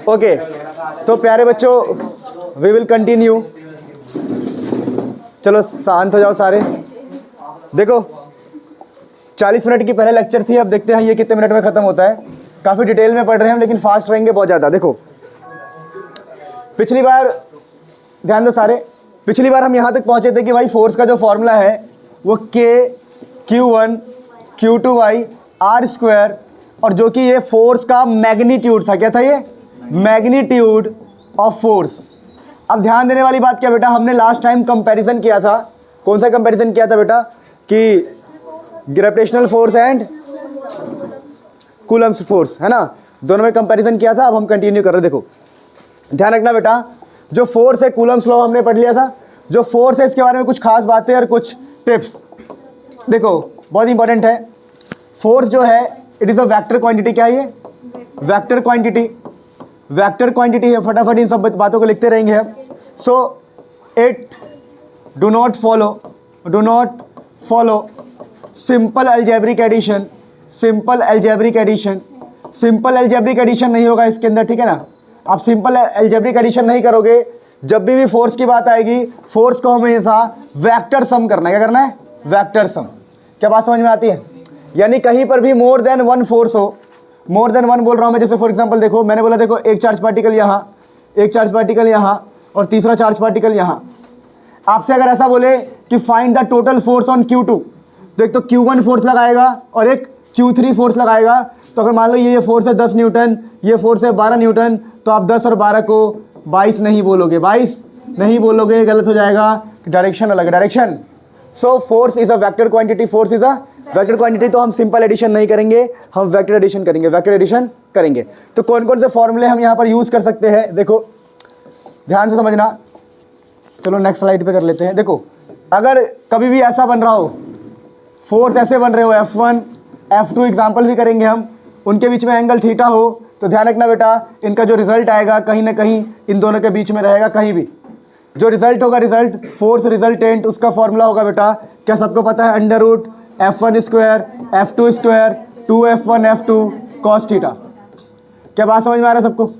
Okay, सो प्यारे बच्चों, we will continue. चलो शांत हो जाओ सारे। देखो 40 मिनट की पहले लेक्चर थी, अब देखते हैं ये कितने मिनट में ख़त्म होता है। काफ़ी डिटेल में पढ़ रहे हैं हम, लेकिन फास्ट रहेंगे बहुत ज़्यादा। देखो पिछली बार, ध्यान दो सारे, पिछली बार हम यहाँ तक पहुँचे थे कि भाई फोर्स का जो फॉर्मूला है वो Q1 Q2y आर स्क्वायर, और जो कि ये फोर्स का मैग्नीट्यूड था। क्या था ये? Magnitude of force. अब ध्यान देने वाली बात क्या बेटा, हमने लास्ट टाइम कंपैरिजन किया था। कौन सा कंपैरिजन किया था बेटा? कि gravitational force and Coulomb's force, है ना, दोनों में कंपैरिजन किया था। अब हम कंटिन्यू कर रहे हैं। देखो ध्यान रखना बेटा, जो फोर्स है कूलम्स लॉ हमने पढ़ लिया था। जो फोर्स है इसके बारे में कुछ खास बातें और कुछ टिप्स। देखो बहुत इंपॉर्टेंट है, फोर्स जो है it is a vector quantity. क्या है ये? वेक्टर क्वांटिटी, वेक्टर क्वांटिटी है। फटाफट इन सब बातों को लिखते रहेंगे हम। So it do not follow simple algebraic addition. Simple algebraic addition, simple algebraic addition नहीं होगा इसके अंदर, ठीक है ना। आप सिंपल अलजेब्रिक एडिशन नहीं करोगे। जब भी फोर्स की बात आएगी, फोर्स को हमेशा वेक्टर सम करना है। क्या करना है? Vector sum. क्या बात समझ में आती है? यानी कहीं पर भी मोर देन वन फोर्स हो, मोर देन वन बोल रहा हूँ मैं। जैसे फॉर एग्जांपल देखो, मैंने बोला देखो एक चार्ज पार्टिकल यहाँ, एक चार्ज पार्टिकल यहाँ और तीसरा चार्ज पार्टिकल यहाँ। आपसे अगर ऐसा बोले कि find the total force on Q2, तो एक तो Q1 फोर्स लगाएगा और एक Q3 फोर्स लगाएगा। तो अगर मान लो ये फोर्स है 10 न्यूटन, ये फोर्स है 12 न्यूटन, तो आप 10 और 12 को 22 नहीं बोलोगे, 22 नहीं बोलोगे, गलत हो जाएगा। डायरेक्शन अलग है, direction. So force is a vector quantity, force is a vector quantity. तो हम सिंपल एडिशन नहीं करेंगे, हम वेक्टर एडिशन करेंगे, वेक्टर एडिशन करेंगे। तो कौन कौन से फॉर्मूले हम यहाँ पर यूज कर सकते हैं, देखो ध्यान से समझना। चलो नेक्स्ट स्लाइड पे कर लेते हैं। देखो अगर कभी भी ऐसा बन रहा हो, फोर्स ऐसे बन रहे हो, F1 F2 एग्जाम्पल भी करेंगे हम, उनके बीच में एंगल थीटा हो, तो ध्यान रखना बेटा, इनका जो रिजल्ट आएगा कहीं ना कहीं इन दोनों के बीच में रहेगा। कहीं भी जो रिजल्ट होगा, रिजल्ट फोर्स रिजल्टेंट, उसका फॉर्मूला होगा बेटा, क्या सबको पता है? Under root F1 square F2 square 2F1 F2 cos theta. क्या बात समझ में आ रहा है सबको?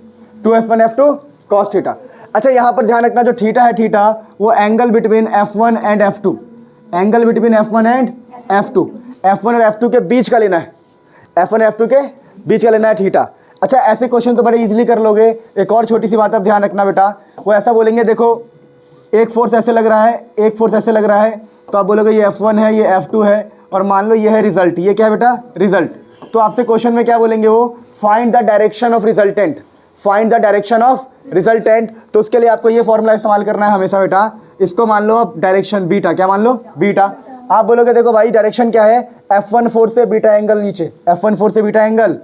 2F1 F2 cos theta. अच्छा यहाँ पर ध्यान रखना, जो थीटा है, थीटा वो angle between F1 and F2, angle between F1 and F2, F1 और F2 के बीच का लेना है, F1 F2 के बीच का लेना है थीटा। अच्छा ऐसे क्वेश्चन तो बड़े इजीली कर लोगे। एक और छोटी सी बात अब ध्यान रखना बेटा, वो ऐसा बोलेंगे, देखो एक फोर्स ऐसे लग रहा है, एक फोर्स ऐसे लग रहा है, तो आप बोलोगे ये F1 है, ये F2 है, और मान लो ये है रिजल्ट। ये क्या है बेटा? रिजल्ट। तो आपसे क्वेश्चन में क्या बोलेंगे वो? Find the direction of resultant, find the direction of resultant. तो उसके लिए आपको ये फॉर्मूला इस्तेमाल करना है हमेशा बेटा। इसको मान लो अब डायरेक्शन बीटा। क्या मान लो? बीटा। आप बोलोगे देखो भाई डायरेक्शन क्या है? F1 फोर्स से बीटा एंगल नीचे, F1 फोर्स से बीटा एंगल।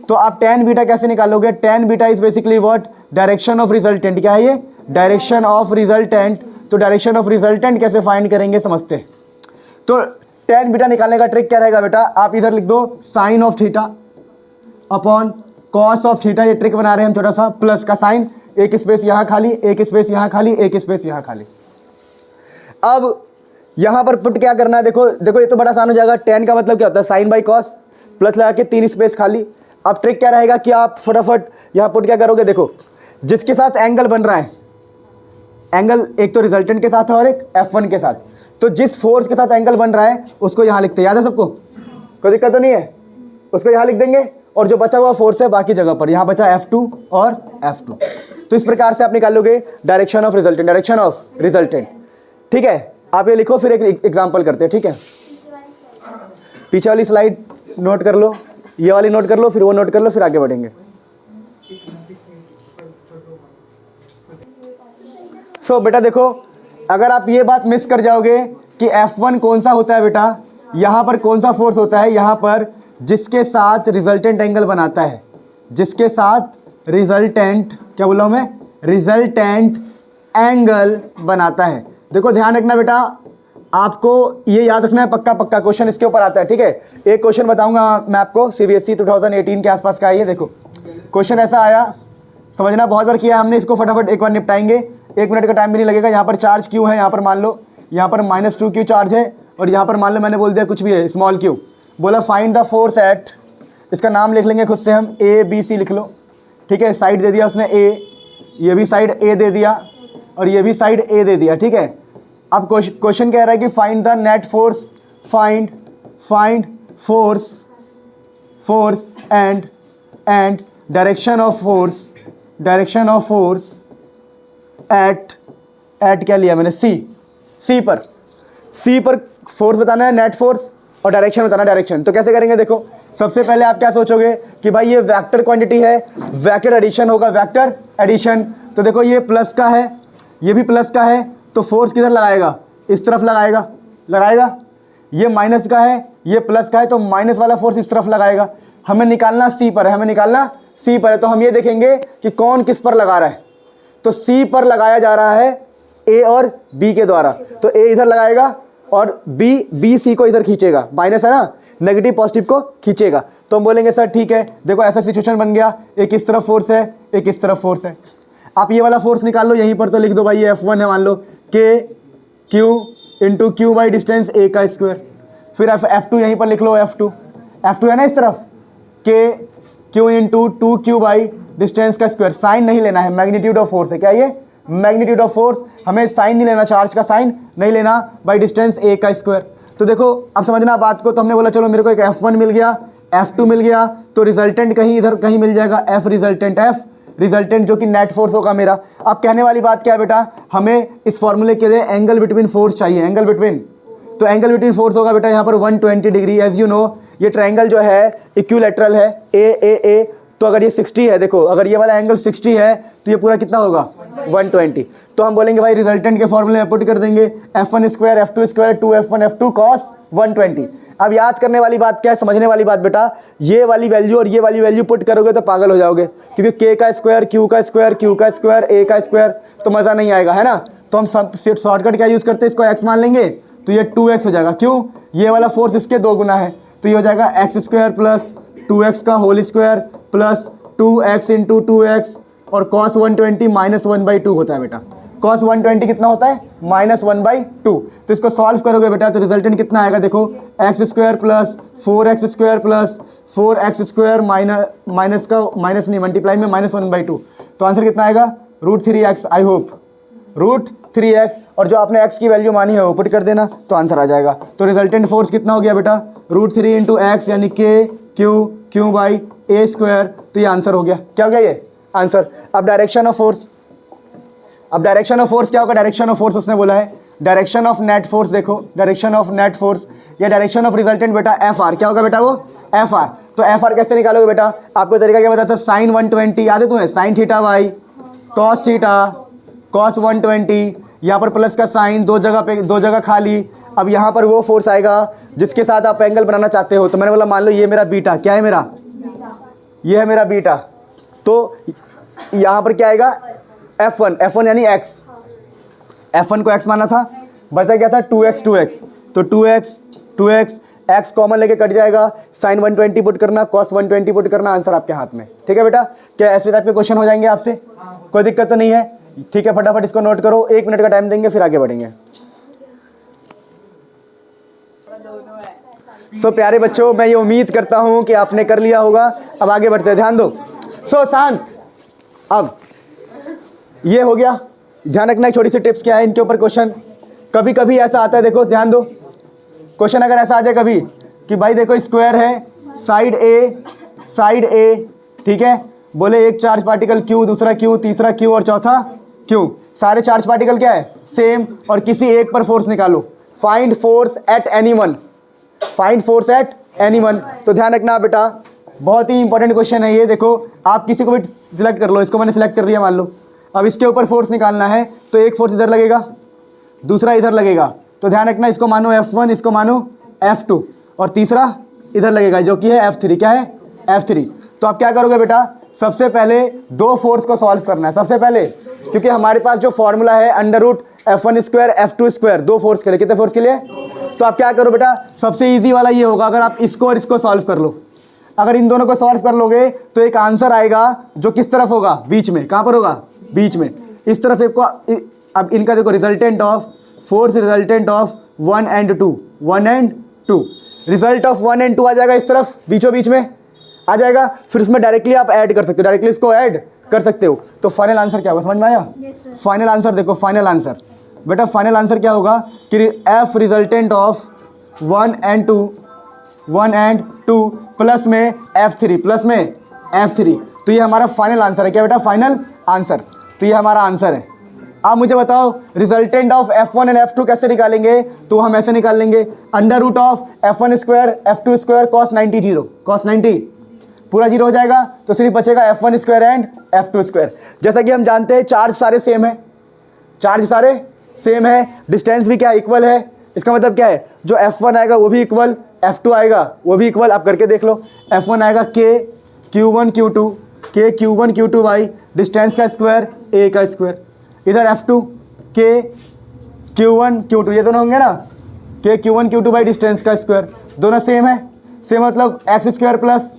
तो आप tan बीटा कैसे निकालोगे? tan beta is basically what? Direction of resultant. क्या है ये? Direction of resultant. तो डायरेक्शन ऑफ रिजल्टेंट कैसे फाइंड करेंगे समझते। तो tan बीटा निकालने का ट्रिक क्या रहेगा बेटा? आप इधर लिख दो sine of theta upon cos of theta. ये ट्रिक बना रहे हैं हम छोटा सा, प्लस का साइन, एक स्पेस यहाँ खाली, एक स्पेस यहाँ खाली, एक स्पेस यहाँ खाली। अब यहाँ पर पुट क्या करना है? देखो देखो ये तो बड़ा आसान हो जाएगा। tan का मतलब क्या होता है? साइन बाई कॉस, प्लस लगा के 3 स्पेस खाली। अब ट्रिक क्या रहेगा कि आप फटाफट यहाँ पुट क्या करोगे? देखो जिसके साथ एंगल बन रहा है, एंगल एक तो रिजल्टेंट के साथ है और एक F1 के साथ, तो जिस फोर्स के साथ एंगल बन रहा है उसको यहाँ लिखते हैं। याद है सबको? कोई दिक्कत तो नहीं है? उसको यहाँ लिख देंगे, और जो बचा हुआ फोर्स है बाकी जगह पर, यहाँ बचा F2 और F2। तो इस प्रकार से आप निकालोगे direction of resultant, direction of resultant. ठीक है, आप ये लिखो, फिर एक एग्जाम्पल करते हैं। ठीक है, पीछे वाली स्लाइड नोट कर लो, ये वाली नोट कर लो, फिर वो नोट कर लो, फिर आगे बढ़ेंगे। सो बेटा देखो, अगर आप ये बात मिस कर जाओगे कि F1 कौन सा होता है बेटा, यहाँ पर कौन सा फोर्स होता है, यहाँ पर जिसके साथ रिजल्टेंट एंगल बनाता है, जिसके साथ रिजल्टेंट, क्या बोला मैं? रिजल्टेंट एंगल बनाता है। देखो ध्यान रखना बेटा, आपको ये याद रखना है, पक्का पक्का क्वेश्चन इसके ऊपर आता है। ठीक है, एक क्वेश्चन बताऊंगा मैं आपको, CBSE 2018 के आसपास का है ये। देखो क्वेश्चन ऐसा आया, समझना, बहुत बार किया हमने इसको, फटाफट एक बार निपटाएंगे, 1 मिनट का टाइम भी नहीं लगेगा। यहाँ पर चार्ज क्यू है, यहाँ पर मान लो यहाँ पर -2 चार्ज है, और यहाँ पर मान लो मैंने बोल दिया कुछ भी है, स्मॉल क्यू। बोला फाइंड द फोर्स एट, इसका नाम लिख लेंगे खुद से हम, A B C लिख लो, ठीक है, साइड दे दिया उसने ए, ये भी साइड ए दे दिया और ये भी साइड ए दे दिया, ठीक है। अब क्वेश्चन कह रहा है कि find the net force, find force and direction of force at क्या लिया मैंने, सी पर फोर्स बताना है, नेट फोर्स, और डायरेक्शन बताना है डायरेक्शन। तो कैसे करेंगे देखो, सबसे पहले आप क्या सोचोगे कि भाई ये वेक्टर क्वांटिटी है, वेक्टर एडिशन होगा, वेक्टर एडिशन। तो देखो ये प्लस का है, ये भी प्लस का है, तो फोर्स किधर लगाएगा, इस तरफ लगाएगा। ये माइनस का है, ये प्लस का है, तो माइनस वाला फोर्स इस तरफ लगाएगा। हमें निकालना सी पर है, तो हम ये देखेंगे कि कौन किस पर लगा रहा है। तो सी पर लगाया जा रहा है ए और बी के द्वारा, तो ए इधर लगाएगा और बी सी को इधर खींचेगा, माइनस है ना, नेगेटिव पॉजिटिव को खींचेगा। तो हम बोलेंगे सर ठीक है, देखो ऐसा सिचुएशन बन गया, एक इस तरफ फोर्स है, एक इस तरफ फोर्स है। आप ये वाला फोर्स निकाल लो, यहीं पर तो लिख दो भाई, ये F1 है मान लो, के Q into Q by distance a का स्क्वायर। फिर F2 यहीं पर लिख लो, F2 है ना इस तरफ, के Q into 2Q by distance का स्क्वायर। साइन नहीं लेना है, मैग्नीट्यूड ऑफ फोर्स है, क्या ये मैग्नीट्यूड ऑफ फोर्स, हमें साइन नहीं लेना, चार्ज का साइन नहीं लेना, बाई डिस्टेंस ए का स्क्वायर। तो देखो अब समझना बात को, तो हमने बोला चलो मेरे को एक F1 मिल गया, F2 मिल गया, तो रिजल्टेंट कहीं इधर कहीं मिल जाएगा, F रिजल्टेंट जो कि नेट फोर्स होगा मेरा। अब कहने वाली बात क्या है बेटा, हमें इस फॉर्मूले के लिए एंगल बिटवीन फोर्स चाहिए, एंगल बिटवीन, तो एंगल बिटवीन फोर्स होगा बेटा यहाँ पर 120 डिग्री। एज यू नो ये ट्रायंगल जो है इक्विलैटरल है, ए, तो अगर ये 60 है, देखो अगर ये वाला एंगल 60 है तो ये पूरा कितना होगा 120। तो हम बोलेंगे भाई रिजल्टेंट के फॉर्मूले में पुट कर देंगे, F1 square F2 square 2F1 F2 cos 120। अब याद करने वाली बात क्या है, समझने वाली बात बेटा, ये वाली वैल्यू और ये वाली वैल्यू पुट करोगे तो पागल हो जाओगे, क्योंकि के का स्क्वायर क्यू का स्क्वायर ए का स्क्वायर, तो मज़ा नहीं आएगा, है ना। तो हम सब शॉर्टकट क्या यूज़ करते हैं, इसको एक्स मान लेंगे तो ये 2x हो जाएगा। क्यों, ये वाला फोर्स इसके 2 गुना है, तो ये हो जाएगा एक्स स्क्वायर प्लस 2x का whole square plus 2x into 2x, और cos 120 माइनस 1/2 होता है बेटा। cos 120 कितना होता है, माइनस 1/2। तो इसको सॉल्व करोगे बेटा तो रिजल्टेंट कितना आएगा, देखो x square plus 4x square plus 4x square minus का माइनस नहीं, मल्टीप्लाई में माइनस 1/2। तो आंसर कितना आएगा, √3x। आई होप √3x, और जो आपने x की वैल्यू मानी है वो पुट कर देना तो आंसर आ जाएगा। तो रिजल्टेंट फोर्स कितना हो गया बेटा, √3 इंटू एक्स यानी के क्यू बाई ए स्क्वायर। तो ये आंसर हो गया, क्या हो गया ये आंसर। अब डायरेक्शन ऑफ फोर्स, क्या होगा, डायरेक्शन ऑफ फोर्स उसने बोला है, डायरेक्शन ऑफ नेट फोर्स। देखो डायरेक्शन ऑफ नेट फोर्स या डायरेक्शन ऑफ रिजल्टेंट बेटा FR, क्या होगा बेटा वो FR। तो FR कैसे निकालोगे बेटा, आपको तरीका क्या बताया था, साइन 120 याद है तुम्हें, sine theta by cos theta, cos 120, यहाँ पर प्लस का साइन, दो जगह खाली। अब यहाँ पर वो फोर्स आएगा जिसके साथ आप एंगल बनाना चाहते हो। तो मैंने बोला मान लो ये मेरा बीटा, क्या है मेरा, ये है मेरा बीटा। तो यहाँ पर क्या आएगा F1 यानी x, F1 को x माना था, बचा क्या था 2x, तो 2x x कॉमन लेके कट जाएगा, साइन 120 पुट करना, कॉस 120 पुट करना, आंसर आपके हाथ में। ठीक है बेटा, क्या ऐसे टाइप के क्वेश्चन हो जाएंगे आपसे, कोई दिक्कत तो नहीं है। ठीक है, फटाफट इसको नोट करो, 1 मिनट का टाइम देंगे फिर आगे बढ़ेंगे। सो प्यारे बच्चों, मैं ये उम्मीद करता हूं कि आपने कर लिया होगा। अब आगे बढ़ते हैं, ध्यान दो। सो शांत, अब ये हो गया, ध्यान रखना। एक छोटी सी टिप्स क्या है इनके ऊपर क्वेश्चन कभी कभी ऐसा आता है, देखो ध्यान दो, क्वेश्चन अगर ऐसा आ जाए कभी कि भाई देखो स्क्वायर है, साइड ए, ठीक है, बोले एक चार्ज पार्टिकल Q, दूसरा Q, तीसरा Q और चौथा Q, सारे चार्ज पार्टिकल क्या है सेम, और किसी एक पर फोर्स निकालो, find force at any one. तो ध्यान रखना बेटा, बहुत ही इंपॉर्टेंट क्वेश्चन है ये। देखो आप किसी को भी सिलेक्ट कर लो, इसको मैंने सिलेक्ट कर दिया मान लो, अब इसके ऊपर फोर्स निकालना है, तो एक फोर्स इधर लगेगा, दूसरा इधर लगेगा। तो ध्यान रखना, इसको मानो F1, इसको मानो F2, और तीसरा इधर लगेगा जो कि है F3, क्या है F3। तो आप क्या करोगे बेटा, सबसे पहले 2 फोर्स को सॉल्व करना है सबसे पहले, क्योंकि हमारे पास जो फॉर्मूला है √F1 square F2 square, 2 force के लिए, कितने फोर्स के लिए। तो आप क्या करो बेटा, सबसे इजी वाला ये होगा, अगर आप इसको और इसको सॉल्व कर लो, अगर इन दोनों को सॉल्व कर लोगे तो एक आंसर आएगा जो किस तरफ होगा, बीच में। कहाँ पर होगा, बीच में, इस तरफ एक को। अब इनका देखो resultant of force, resultant of 1 and 2, result of 1 and 2 आ जाएगा इस तरफ बीचों बीच में। आ जाएगा। फिर उसमें डायरेक्टली आप ऐड कर सकते हो, डायरेक्टली इसको ऐड कर सकते हो। तो फाइनल आंसर क्या होगा, समझ में आया? फाइनल आंसर देखो, फाइनल आंसर बेटा, फाइनल आंसर क्या होगा कि F resultant of 1 and 2 plus में F3, प्लस में F3। तो ये हमारा फाइनल आंसर है। क्या बेटा? Final answer. तो ये हमारा आंसर है। अब मुझे बताओ resultant of F1 and F2 कैसे निकालेंगे? तो हम ऐसे निकाल लेंगे, under root of F1 square F2 square cos 90 0, cos 90 पूरा 0 हो जाएगा। तो सिर्फ बचेगा F1 square and F2 square. जैसा कि हम जानते हैं चार्ज सारे सेम है, चार्ज सारे सेम है, डिस्टेंस भी क्या इक्वल है। इसका मतलब क्या है, जो F1 आएगा वो भी इक्वल, F2 आएगा वो भी इक्वल। आप करके देख लो, F1 आएगा K Q1 Q2, K Q1 Q2 by distance का स्क्वायर A का स्क्वायर। इधर F2 K Q1 Q2, ये दोनों होंगे ना, K Q1 Q2 by distance का स्क्वायर। दोनों सेम है, सेम मतलब x square plus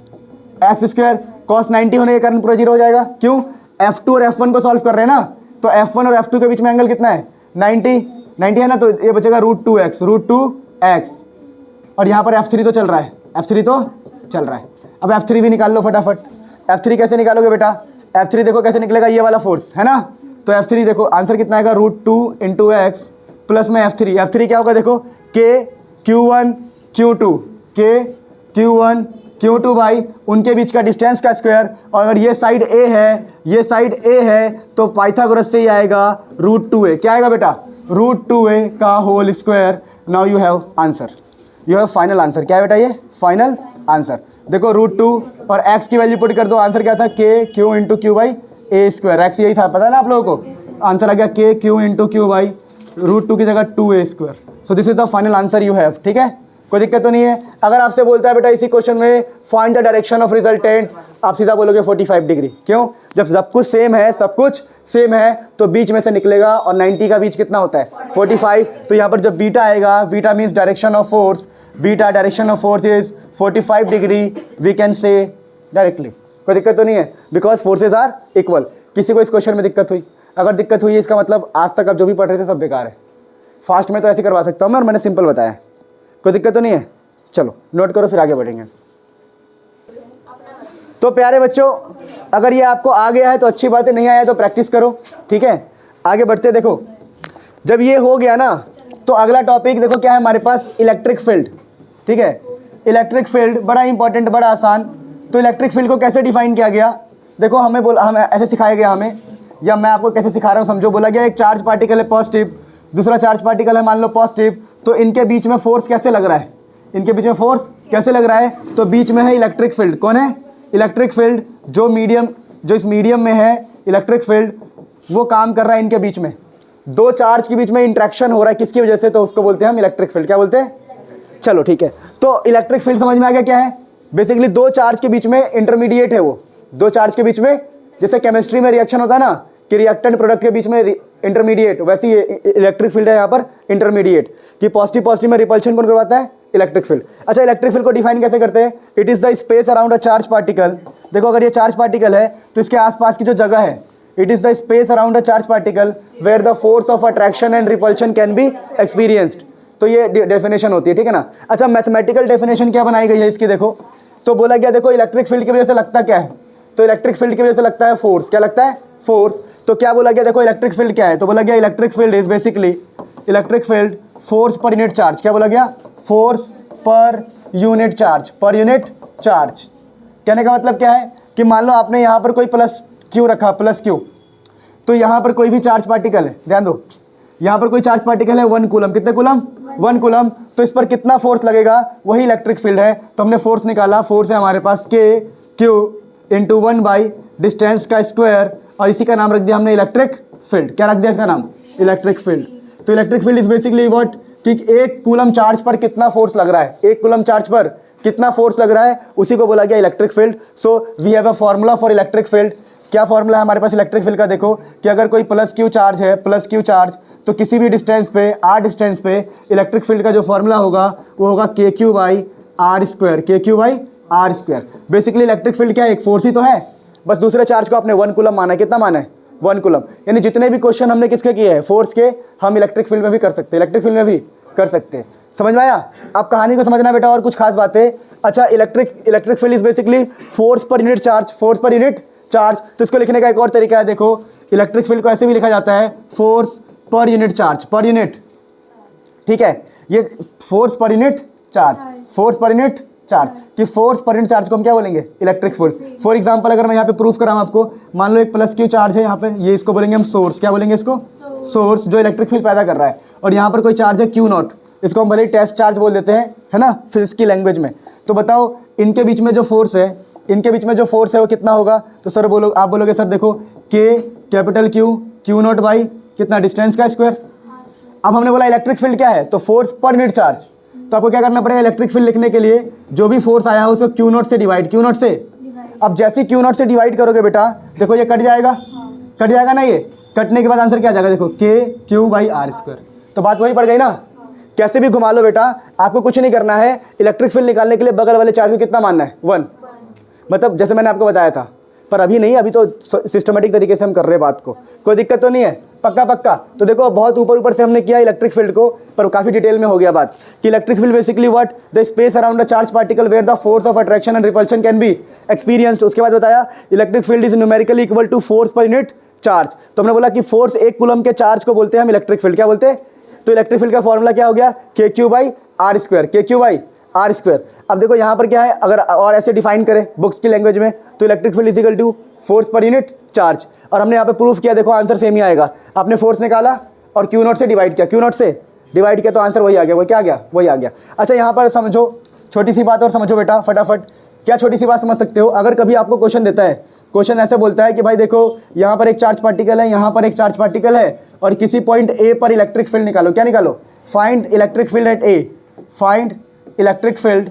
x square cos 90 होने के कारण पूरा 0 हो जाएगा। क्यों? F2 और F1 को सॉल्व कर रहे हैं ना, तो F1 और F2 के बीच में एंगल कितना है? 90 है ना, तो ये बचेगा √2x। और यहाँ पर F3 तो चल रहा है, F3 तो चल रहा है। अब F3 भी निकाल लो फटाफट। F3 कैसे निकालोगे बेटा? F3 देखो कैसे निकलेगा, ये वाला फोर्स है ना। तो F3 देखो आंसर कितना आएगा, √2 × x प्लस में F3 क्या होगा देखो, K Q1 Q2 बाई उनके बीच का डिस्टेंस का स्क्वायर। और अगर ये साइड A है, ये साइड A है, तो पाइथागोरस से ही आएगा √2a। क्या आएगा बेटा? √2a का whole square. Now you have answer, you have final answer. क्या है बेटा? ये फाइनल आंसर। देखो √2 और x की वैल्यू पुट कर दो, आंसर क्या था? K Q × Q by A square. x यही था, पता है ना आप लोगों को? आंसर आ गया K Q × Q बाई √2 की जगह 2a square. So this is the final answer you have. ठीक है, कोई दिक्कत तो नहीं है। अगर आपसे बोलता है बेटा इसी क्वेश्चन में find the direction of resultant, आप सीधा बोलोगे 45 डिग्री। क्यों? जब सब कुछ सेम है, सब कुछ सेम है, तो बीच में से निकलेगा, और 90 का बीच कितना होता है? 45। तो यहाँ पर जब बीटा आएगा, beta means direction of force, beta direction of force is 45 degree, we can say directly. कोई दिक्कत तो नहीं है, बिकॉज फोर्सेज आर इक्वल। किसी को इस क्वेश्चन में दिक्कत हुई? अगर दिक्कत हुई है, इसका मतलब आज तक आप जो भी पढ़ रहे थे सब बेकार है। फास्ट में तो ऐसे करवा सकता हूँ मैं, और मैंने सिंपल बताया। कोई दिक्कत तो नहीं है? चलो नोट करो, फिर आगे बढ़ेंगे। तो प्यारे बच्चों, अगर ये आपको आ गया है तो अच्छी बात है, नहीं आया तो प्रैक्टिस करो। ठीक है, आगे बढ़ते। देखो जब ये हो गया ना, तो अगला टॉपिक देखो क्या है हमारे पास, इलेक्ट्रिक फील्ड। ठीक है, इलेक्ट्रिक फील्ड बड़ा इंपॉर्टेंट, बड़ा आसान। तो इलेक्ट्रिक फील्ड को कैसे डिफाइन किया गया? देखो हमें ऐसे सिखाया गया हमें, या मैं आपको कैसे सिखा रहा हूँ समझो। बोला गया एक चार्ज पार्टिकल है पॉजिटिव, दूसरा चार्ज पार्टिकल है मान लो पॉजिटिव, तो इनके बीच में फोर्स कैसे लग रहा है? इनके बीच में फोर्स कैसे लग रहा है? तो बीच में है इलेक्ट्रिक फील्ड। कौन है? Electric field. जो इस मीडियम में है इलेक्ट्रिक फील्ड, वो काम कर रहा है इनके बीच में। दो चार्ज के बीच में इंट्रैक्शन हो रहा है, किसकी वजह से? तो उसको बोलते हैं हम इलेक्ट्रिक फील्ड। क्या बोलते हैं? चलो ठीक है, तो इलेक्ट्रिक फील्ड समझ में आ गया क्या है? बेसिकली दो चार्ज के बीच में इंटरमीडिएट है वो। दो चार्ज के बीच में, जैसे केमिस्ट्री में रिएक्शन होता है ना कि रिएक्टेंट प्रोडक्ट के बीच में इंटरमीडिएट, वैसे ही इलेक्ट्रिक फील्ड है यहाँ पर इंटरमीडिएट, कि पॉजिटिव पॉजिटिव में रिपल्शन कौन करवाता है? Electric field. अच्छा, इलेक्ट्रिक फील्ड को डिफाइन कैसे करते हैं? It is the space around a charge particle. देखो अगर ये चार्ज पार्टिकल है तो इसके आसपास की जो जगह है, it is the space around a charge particle where the force of attraction and repulsion can be experienced. तो ये डेफिनेशन होती है, ठीक है ना। अच्छा, मैथमेटिकल डेफिनेशन क्या बनाई गई है इसकी? देखो तो बोला गया, देखो इलेक्ट्रिक फील्ड की वजह से लगता क्या है? तो इलेक्ट्रिक फील्ड की वजह से लगता है फोर्स। क्या लगता है? फोर्स। तो क्या बोला गया? देखो इलेक्ट्रिक फील्ड क्या है? तो बोला गया electric field is basically electric field force पर यूनिट चार्ज। क्या बोला गया? फोर्स पर यूनिट चार्ज, पर यूनिट चार्ज। कहने का मतलब क्या है कि मान लो आपने यहाँ पर कोई प्लस क्यू रखा, प्लस क्यू, तो यहाँ पर कोई भी चार्ज पार्टिकल है, ध्यान दो, यहाँ पर कोई चार्ज पार्टिकल है 1 कूलम। कितने कूलम? 1 कूलम। तो इस पर कितना फोर्स लगेगा? वही इलेक्ट्रिक फील्ड है। तो हमने फोर्स निकाला, फोर्स है हमारे पास K Q × 1 बाई डिस्टेंस का स्क्वायर, और इसी का नाम रख दिया हमने इलेक्ट्रिक फील्ड। क्या रख दिया इसका नाम? Electric field. तो electric field is basically what, कि 1 कूलम चार्ज पर कितना फोर्स लग रहा है, 1 कूलम चार्ज पर कितना फोर्स लग रहा है, उसी को बोला गया electric field. So we have a formula for electric field. क्या फॉर्मूला है हमारे पास इलेक्ट्रिक फील्ड का? देखो कि अगर कोई प्लस क्यू चार्ज है, प्लस क्यू चार्ज, तो किसी भी डिस्टेंस पे, r डिस्टेंस पे इलेक्ट्रिक फील्ड का जो फॉर्मूला होगा वो होगा KQ by r square. KQ by r square. Basically electric field क्या है? एक फोर्स ही तो है, बस दूसरे चार्ज को आपने 1 कूलम माना है। कितना माना है? 1 कूलम। यानी जितने भी क्वेश्चन हमने किसके किए हैं? फोर्स के, हम इलेक्ट्रिक फील्ड में भी कर सकते हैं, इलेक्ट्रिक फील्ड में भी कर सकते हैं। समझ में आया? आप कहानी को समझना बेटा और कुछ खास बातें। अच्छा, electric field is basically force पर यूनिट चार्ज, फोर्स पर यूनिट चार्ज। तो इसको लिखने का एक और तरीका है, देखो इलेक्ट्रिक फील्ड को ऐसे भी लिखा जाता है फोर्स पर यूनिट चार्ज, पर यूनिट, ठीक है, ये फोर्स पर यूनिट चार्ज, फोर्स पर यूनिट चार्ज, कि फोर्स पर यूनिट चार्ज को हम क्या बोलेंगे? Electric field. फॉर एग्जांपल अगर मैं यहाँ पे प्रूफ कराऊँ आपको, मान लो एक प्लस क्यू चार्ज है यहाँ पे, ये इसको बोलेंगे हम सोर्स, क्या बोलेंगे इसको? सोर्स, जो इलेक्ट्रिक फील्ड पैदा कर रहा है। और यहाँ पर कोई चार्ज है क्यू नॉट, इसको हम भले ही टेस्ट चार्ज बोल देते हैं, है ना, फिजिक्स की लैंग्वेज में। तो बताओ इनके बीच में जो फोर्स है, इनके बीच में जो फोर्स है वो कितना होगा? तो सर बोलो, आप बोलोगे सर देखो के कैपिटल क्यू नॉट बाई कितना, डिस्टेंस का स्क्वायर। अब हमने बोला इलेक्ट्रिक फील्ड क्या है? तो फोर्स पर यूनिट चार्ज। तो आपको क्या करना पड़ेगा? इलेक्ट्रिक फील्ड लिखने के लिए जो भी फोर्स आया है उसको क्यू नॉट से डिवाइड, क्यू नॉट से। अब जैसे क्यू नॉट से डिवाइड करोगे बेटा, देखो ये कट जाएगा, कट जाएगा ना, ये कटने के बाद आंसर क्या आ जाएगा? देखो के क्यू बाई आर स्क्वायर। तो बात वही पड़ गई ना। कैसे भी घुमा लो बेटा, आपको कुछ नहीं करना है, इलेक्ट्रिक फील्ड निकालने के लिए बगल वाले चार्ज को कितना मानना है? 1। मतलब जैसे मैंने आपको बताया था, पर अभी नहीं, अभी तो सिस्टमेटिक तरीके से हम कर रहे हैं बात को, कोई दिक्कत तो नहीं है, पक्का पक्का। तो देखो बहुत ऊपर ऊपर से हमने किया इलेक्ट्रिक फील्ड को, पर काफी डिटेल में हो गया बात कि electric field basically what, the space around the charge particle where the force of attraction and repulsion can be experienced. उसके बाद बताया electric field is numerically equal to force पर यूनिट चार्ज। तो हमने बोला कि फोर्स 1 कूलम के charge को बोलते हैं हम इलेक्ट्रिक फील्ड, क्या बोलते हैं? तो इलेक्ट्रिक फील्ड का फॉर्मूला क्या हो गया? के क्यू बाई आर स्क्वायर, के क्यू बाई आर स्क्वायर। अब देखो यहाँ पर क्या है, अगर और ऐसे डिफाइन करें बुक्स की लैंग्वेज में, तो electric field is equal to force पर यूनिट चार्ज। और हमने यहाँ पे प्रूफ किया, देखो आंसर सेम ही आएगा। आपने फोर्स निकाला और क्यू नॉट से डिवाइड किया, क्यू नॉट से डिवाइड किया तो आंसर वही आ गया। वो क्या आ गया? वही आ गया। अच्छा यहाँ पर समझो, छोटी सी बात और समझो बेटा फटाफट। क्या छोटी सी बात समझ सकते हो? अगर कभी आपको क्वेश्चन देता है, क्वेश्चन ऐसे बोलता है कि भाई देखो यहाँ पर एक चार्ज पार्टिकल है, यहाँ पर एक चार्ज पार्टिकल है, और किसी पॉइंट ए पर इलेक्ट्रिक फील्ड निकालो। क्या निकालो? Find electric field at A, find electric field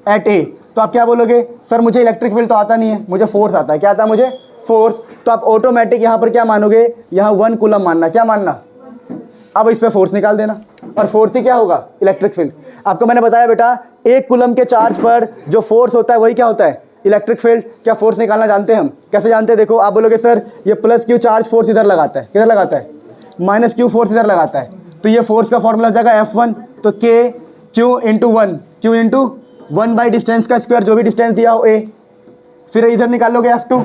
at A. तो आप क्या बोलोगे? सर मुझे इलेक्ट्रिक फील्ड तो आता नहीं है, मुझे फोर्स आता है। क्या आता है मुझे? फोर्स। तो आप ऑटोमेटिक यहाँ पर क्या मानोगे? यहाँ 1 कूलम मानना। क्या मानना? अब इस पे फोर्स निकाल देना, और फोर्स ही क्या होगा? Electric field. आपको मैंने बताया बेटा 1 कूलम के चार्ज पर जो फोर्स होता है वही क्या होता है? Electric field. क्या फोर्स निकालना जानते हैं हम? कैसे जानते हैं? देखो आप बोलोगे सर ये प्लस क्यू चार्ज फोर्स इधर लगाता है, किधर लगाता है? माइनस क्यू फोर्स इधर लगाता है। तो ये फोर्स का फॉर्मूला हो जाएगा F1, तो के Q into 1, Q into 1 by distance का स्क्वायर, जो भी डिस्टेंस दिया हो ए। फिर इधर निकालोगे F2,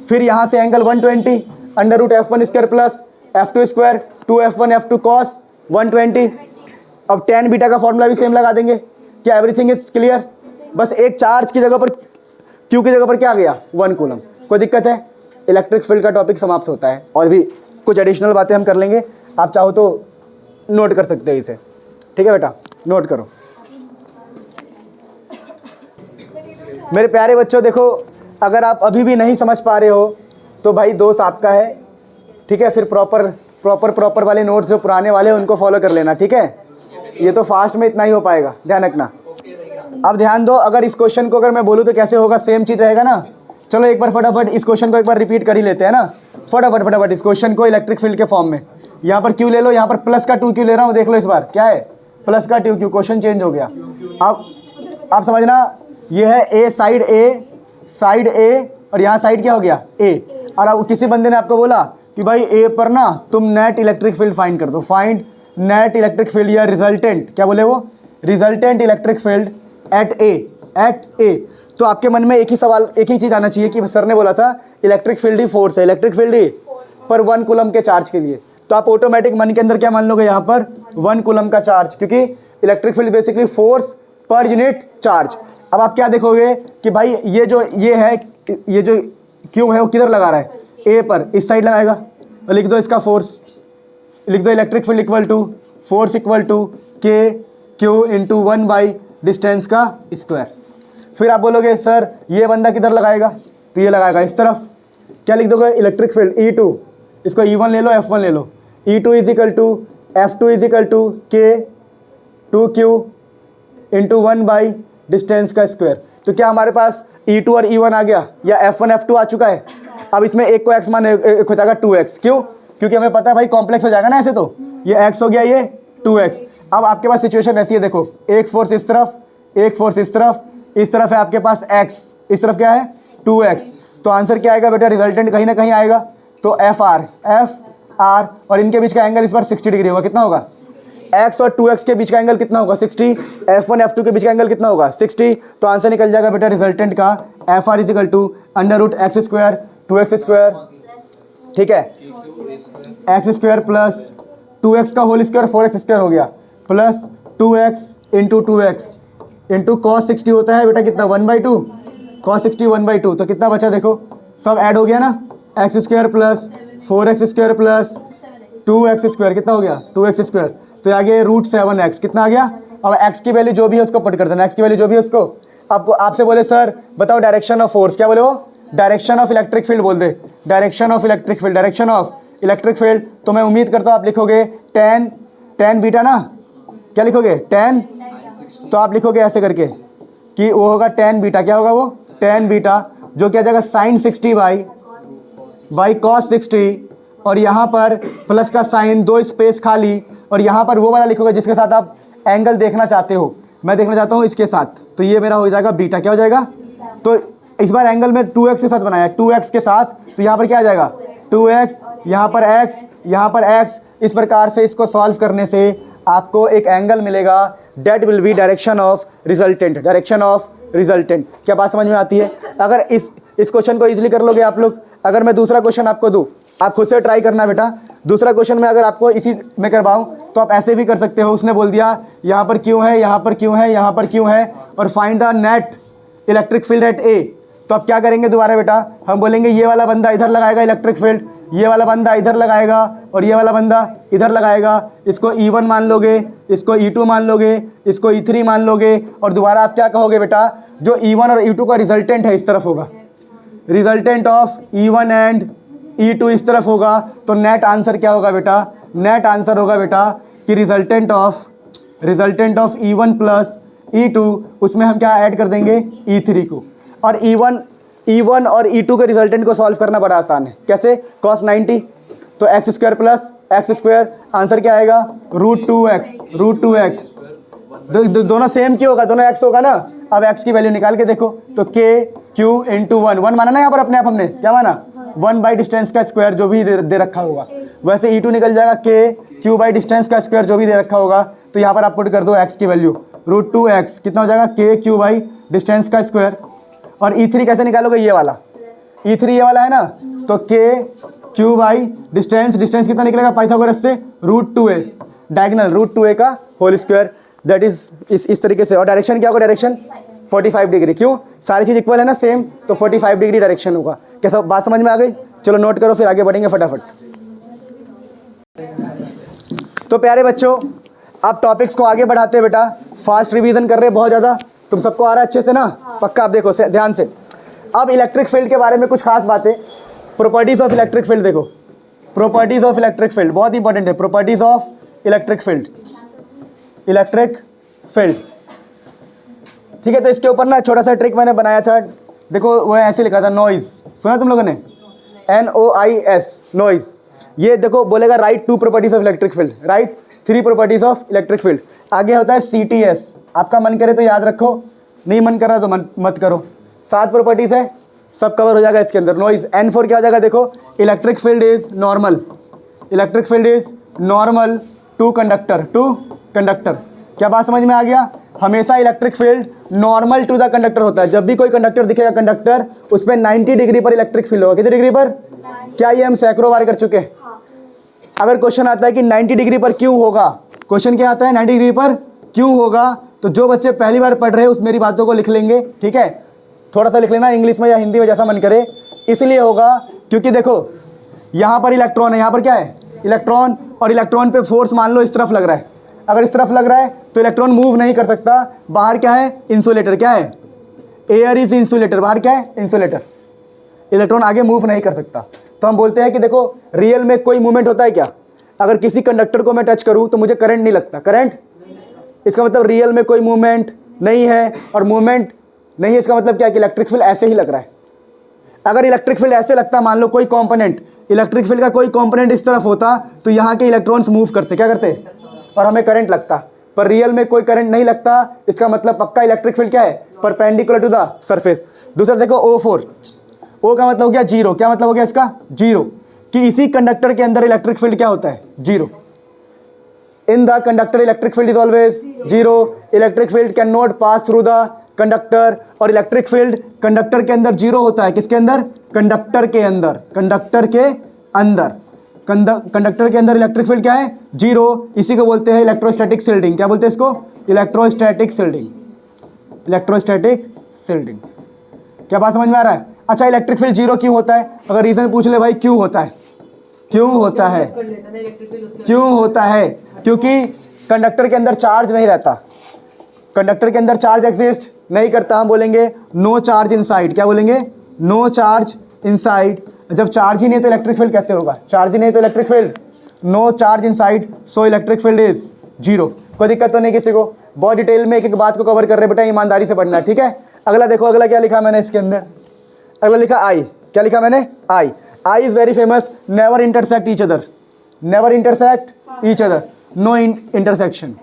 फिर यहाँ से angle 120 under root F1 square plus F2 square 2F1 F2 cos 120। अब tan बीटा का फॉर्मूला भी सेम लगा देंगे। क्या एवरीथिंग इज क्लियर? बस एक चार्ज की जगह पर, क्यू की जगह पर क्या आ गया? 1 कूलम। कोई दिक्कत है? इलेक्ट्रिक फील्ड का टॉपिक समाप्त होता है, और भी कुछ एडिशनल बातें हम कर लेंगे, आप चाहो तो नोट कर सकते हो इसे। ठीक है बेटा, नोट करो। मेरे प्यारे बच्चों देखो, अगर आप अभी भी नहीं समझ पा रहे हो तो भाई दोस्त आपका है, ठीक है? फिर प्रॉपर वाले नोट्स जो पुराने वाले हैं उनको फॉलो कर लेना, ठीक है? ये तो फास्ट में इतना ही हो पाएगा, ध्यान रखना। अब ध्यान दो, अगर इस क्वेश्चन को अगर मैं बोलूँ तो कैसे होगा? सेम चीज़ रहेगा ना। चलो एक बार फटाफट इस क्वेश्चन को एक बार रिपीट कर ही लेते हैं ना, फटाफट इस क्वेश्चन को इलेक्ट्रिक फील्ड के फॉर्म में। यहाँ पर क्यू ले लो, यहाँ पर प्लस का 2 क्यू ले रहा हूँ, देख लो इस बार क्या है? प्लस का 2 क्यू। क्वेश्चन चेंज हो गया। अब आप समझना, ये है ए, साइड ए, और यहाँ साइड क्या हो गया? ए। और अब किसी बंदे ने आपको बोला कि भाई ए पर ना तुम नेट इलेक्ट्रिक फील्ड फाइंड कर दो, फाइंड नेट इलेक्ट्रिक फील्ड या रिजल्टेंट, क्या बोले वो? Resultant electric field at A. तो आपके मन में एक ही सवाल, एक ही चीज़ आना चाहिए कि सर ने बोला था इलेक्ट्रिक फील्ड ही फोर्स है, इलेक्ट्रिक फील्ड ही पर 1 कूलम के चार्ज के लिए। तो आप ऑटोमेटिक मन के अंदर क्या मान लोगे? यहाँ पर 1 कूलम का चार्ज, क्योंकि इलेक्ट्रिक फील्ड बेसिकली फोर्स पर यूनिट चार्ज। अब आप क्या देखोगे कि भाई ये जो क्यू है वो किधर लगा रहा है? ए पर, इस साइड लगाएगा। तो लिख दो इसका फोर्स, लिख दो electric field equal to force equal to k Q into 1 by distance का स्क्वायर। फिर आप बोलोगे सर ये बंदा किधर लगाएगा? तो ये लगाएगा इस तरफ। क्या लिख दोगे? इलेक्ट्रिक फील्ड E2, इसको E1 ले लो, F1 ले लो। E2 is equal to F2 is equal to k 2Q into 1 by distance का स्क्वायर। तो क्या हमारे पास E2 और E1 आ गया, या F1 F2 आ चुका है? अब इसमें एक को x मान, एक हो जाएगा 2x। क्यों? क्योंकि हमें पता है भाई कॉम्प्लेक्स हो जाएगा ना ऐसे, तो ये x हो गया, ये 2x। अब आपके पास सिचुएशन ऐसी है, देखो एक फोर्स इस तरफ, एक फोर्स इस तरफ है आपके पास x, इस तरफ क्या है? 2x। तो आंसर क्या आएगा बेटा? रिजल्टेंट कहीं ना कहीं आएगा, तो F R, और इनके बीच का एंगल इस बार 60 डिग्री होगा। कितना होगा? x और 2x के बीच का एंगल कितना होगा 60, F1 F2 के बीच का एंगल कितना होगा 60। तो आंसर निकल जाएगा बेटा रिजल्टेंट का FR is equal to √x² 2x², ठीक है, x² प्लस 2x का होल स्क्वायर 4x² हो गया, plus 2x into 2x into cos 60 होता है बेटा कितना 1/2, cos 60 1/2, तो कितना बचा देखो, सब ऐड हो गया ना, x² plus 4x² plus 2x², कितना हो गया 2x², तो आगे √7x कितना आ गया। अब x की वैल्यू जो भी है उसको पुट कर देना, x की वैल्यू जो भी है उसको। आपको आपसे बोले सर बताओ डायरेक्शन ऑफ फोर्स, क्या बोले वो डायरेक्शन ऑफ इलेक्ट्रिक फील्ड बोल दे, direction of electric field, direction of electric field. तो मैं उम्मीद करता हूँ आप लिखोगे tan बीटा ना, क्या लिखोगे tan, तो आप लिखोगे ऐसे करके कि वो होगा tan बीटा, क्या होगा वो tan बीटा, जो क्या जाएगा sin 60 बाई cos 60, और यहाँ पर प्लस का साइन, दो स्पेस खाली, और यहाँ पर वो वाला लिखोगे जिसके साथ आप एंगल देखना चाहते हो। मैं देखना चाहता हूँ इसके साथ, तो ये मेरा हो जाएगा बीटा, क्या हो जाएगा, तो इस बार एंगल में 2x के साथ बनाया, 2x के साथ, तो यहाँ पर क्या आ जाएगा 2x, यहाँ पर x, यहाँ पर x। इस प्रकार से इसको सॉल्व करने से आपको एक एंगल मिलेगा, that will be direction of resultant, direction of resultant. क्या बात समझ में आती है। अगर इस क्वेश्चन को इजीली कर लोगे आप लोग। अगर मैं दूसरा क्वेश्चन आपको दूँ, आप खुद से ट्राई करना बेटा, दूसरा क्वेश्चन में अगर आपको इसी में करवाऊँ तो आप ऐसे भी कर सकते हो। उसने बोल दिया यहाँ पर क्यों है, यहाँ पर क्यों है, यहाँ पर क्यों है, और find the net electric field at A. तो आप क्या करेंगे दोबारा बेटा, हम बोलेंगे ये वाला बंदा इधर लगाएगा इलेक्ट्रिक फील्ड, ये वाला बंदा इधर लगाएगा, और ये वाला बंदा इधर लगाएगा। इसको E1 मान लोगे, इसको E2 मान लोगे, इसको E3 मान लोगे, और दोबारा आप क्या कहोगे बेटा, जो E1 और E2 का रिजल्टेंट है इस तरफ होगा, resultant of E1 and E2 इस तरफ होगा। तो नेट आंसर क्या होगा बेटा, नेट आंसर होगा बेटा कि resultant of E1 plus E2, उसमें हम क्या ऐड कर देंगे E3 को। और E1 और E2 के रिजल्टेंट को सॉल्व करना बड़ा आसान है, कैसे, cos 90, तो x² प्लस x², आंसर क्या आएगा √2x। दोनों सेम क्यों होगा, दोनों x होगा ना। अब x की वैल्यू निकाल के देखो, तो KQ इंटू 1 माना ना यहाँ पर अपने आप, हमने क्या माना 1 बाई डिस्टेंस का स्क्वायर जो भी दे रखा होगा। वैसे E2 निकल जाएगा KQ बाई डिस्टेंस का स्क्वायर जो भी दे रखा होगा। तो यहाँ पर आप पुट कर दो x की वैल्यू √2x, कितना हो जाएगा KQ बाई डिस्टेंस का स्क्वायर। और E3 कैसे निकालोगे, ये वाला E3 ये वाला है ना, तो KQ बाई डिस्टेंस कितना निकलेगा पाइथागोरस से √2a, डायगोनल √2a का होल स्क्वायर, दैट इज इस तरीके से। और डायरेक्शन क्या होगा, डायरेक्शन 45 डिग्री, क्यों, सारी चीज़ इक्वल है ना सेम, तो 45 डिग्री डायरेक्शन होगा। कैसा, बात समझ में आ गई। चलो नोट करो, फिर आगे बढ़ेंगे फटाफट। तो प्यारे बच्चों, आप टॉपिक्स को आगे बढ़ाते हैं बेटा, फास्ट रिवीजन कर रहे हैं बहुत ज़्यादा, तुम सबको आ रहा है अच्छे से ना, पक्का। आप देखो ध्यान से, अब इलेक्ट्रिक फील्ड के बारे में कुछ खास बातें, प्रॉपर्टीज ऑफ इलेक्ट्रिक फील्ड देखो, प्रॉपर्टीज ऑफ इलेक्ट्रिक फील्ड बहुत इंपॉर्टेंट है, प्रॉपर्टीज ऑफ इलेक्ट्रिक फील्ड, ठीक है। तो इसके ऊपर ना छोटा सा ट्रिक मैंने बनाया था, देखो वो ऐसे लिखा था नॉइज, सुना तुम लोगों ने, NOIS नॉइज। ये देखो बोलेगा right 2 properties of electric field, right 3 properties of electric field. आगे होता है CTS, आपका मन करे तो याद रखो, नहीं मन कर रहा तो मत करो। 7 प्रॉपर्टीज है, सब कवर हो जाएगा इसके अंदर। नॉइज N4 क्या हो जाएगा, देखो electric field is normal, electric field is normal to conductor. क्या बात समझ में आ गया। हमेशा electric field normal to the conductor होता है। जब भी कोई कंडक्टर दिखेगा कंडक्टर, उस पर 90 डिग्री पर इलेक्ट्रिक फील्ड होगा। कितनी डिग्री पर, क्या ये हम सैकड़ों बार कर चुके हैं। अगर क्वेश्चन आता है कि 90 डिग्री पर क्यों होगा, क्वेश्चन क्या आता है 90 डिग्री पर क्यों होगा, तो जो बच्चे पहली बार पढ़ रहे हैं उस मेरी बातों को लिख लेंगे, ठीक है। थोड़ा सा लिख लेना इंग्लिश में या हिंदी में जैसा मन करे। इसलिए होगा क्योंकि देखो यहाँ पर इलेक्ट्रॉन है, यहाँ पर क्या है इलेक्ट्रॉन, और इलेक्ट्रॉन पे फोर्स मान लो इस तरफ लग रहा है। अगर इस तरफ लग रहा है तो इलेक्ट्रॉन मूव नहीं कर सकता। बाहर क्या है, इंसुलेटर, क्या है, एयर इज इंसुलेटर, बाहर क्या है इंसुलेटर, इलेक्ट्रॉन आगे मूव नहीं कर सकता। तो हम बोलते हैं कि देखो रियल में कोई मूवमेंट होता है क्या, अगर किसी कंडक्टर को मैं टच करूं तो मुझे करंट नहीं लगता, करंट, इसका मतलब रियल में कोई मूवमेंट नहीं है। और मूवमेंट नहीं है इसका मतलब क्या है कि इलेक्ट्रिक फील्ड ऐसे ही लग रहा है। अगर इलेक्ट्रिक फील्ड ऐसे लगता, मान लो कोई कंपोनेंट, इलेक्ट्रिक फील्ड का कोई कंपोनेंट इस तरफ होता, तो यहाँ के इलेक्ट्रॉन्स मूव करते, क्या करते, और हमें करंट लगता। पर रियल में कोई करंट नहीं लगता, इसका मतलब पक्का इलेक्ट्रिक फील्ड क्या है, परपेंडिकुलर टू द सरफेस। दूसरा देखो O4, O का मतलब हो गया जीरो, क्या मतलब हो गया इसका जीरो, कि इसी कंडक्टर के अंदर इलेक्ट्रिक फील्ड क्या होता है zero. In the conductor electric field is always zero, electric field can not pass through the conductor, और इलेक्ट्रिक फील्ड कंडक्टर के अंदर जीरो होता है, किसके अंदर, कंडक्टर के अंदर, कंडक्टर के अंदर, कंडक्टर के अंदर इलेक्ट्रिक फील्ड क्या है, जीरो। इसी को बोलते हैं इलेक्ट्रोस्टैटिक शील्डिंग। क्या बोलते हैं इसको, इलेक्ट्रोस्टैटिक शील्डिंग, इलेक्ट्रोस्टैटिक शील्डिंग। क्या बात समझ में आ रहा है? अच्छा, इलेक्ट्रिक फील्ड जीरो क्यों होता है? अगर रीजन पूछ ले भाई क्यों होता है, क्यों होता है, क्यों होता है? क्योंकि कंडक्टर के अंदर चार्ज नहीं रहता, कंडक्टर के अंदर चार्ज एग्जिस्ट नहीं करता। हम बोलेंगे नो चार्ज इनसाइड। क्या बोलेंगे, नो चार्ज इनसाइड। जब चार्ज ही नहीं है तो इलेक्ट्रिक फील्ड कैसे होगा, चार्ज ही नहीं तो electric field, no charge inside, so electric field is zero. कोई दिक्कत तो नहीं किसी को? बहुत डिटेल में एक एक बात को कवर कर रहे बेटा, ईमानदारी से पढ़ना है, ठीक है। अगला देखो, अगला क्या लिखा मैंने इसके अंदर, अगला लिखा आई। क्या लिखा मैंने, I. I is very famous, never intersect each other, never intersect each other, no intersection,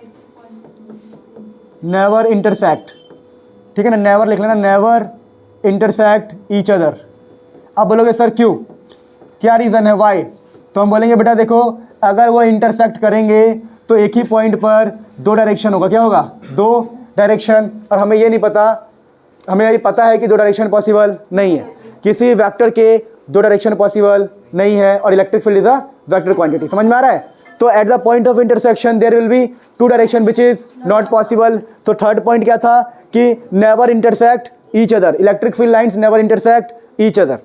never intersect, ठीक है ना, नेवर लिख लेना, नेवर इंटरसेक्ट ईच अदर। अब बोलोगे सर क्यों, क्या रीज़न है, वाई? तो हम बोलेंगे बेटा देखो, अगर वो इंटरसेक्ट करेंगे तो एक ही पॉइंट पर दो डायरेक्शन होगा। क्या होगा, दो डायरेक्शन। और हमें ये नहीं पता, हमें ये पता है कि दो डायरेक्शन पॉसिबल नहीं है, किसी वेक्टर के दो डायरेक्शन पॉसिबल नहीं है, और electric field is a vector quantity. समझ में आ रहा है? तो at the point of intersection there will be two direction which is not possible. तो थर्ड पॉइंट क्या था कि never intersect each other, electric field lines never intersect each other,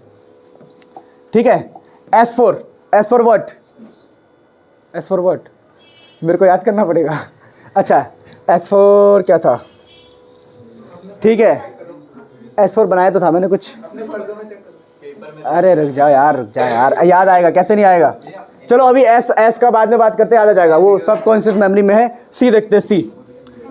ठीक है। As for what, as for what, मेरे को याद करना पड़ेगा। अच्छा, एस फॉर क्या था, ठीक है, एस फॉर बनाया तो था मैंने कुछ, अरे रुक जाओ यार, याद आएगा, कैसे नहीं आएगा। चलो अभी एस का बाद में बात करते, याद आ जाएगा, वो सब कॉन्शियस मेमोरी में है। सी देखते हैं,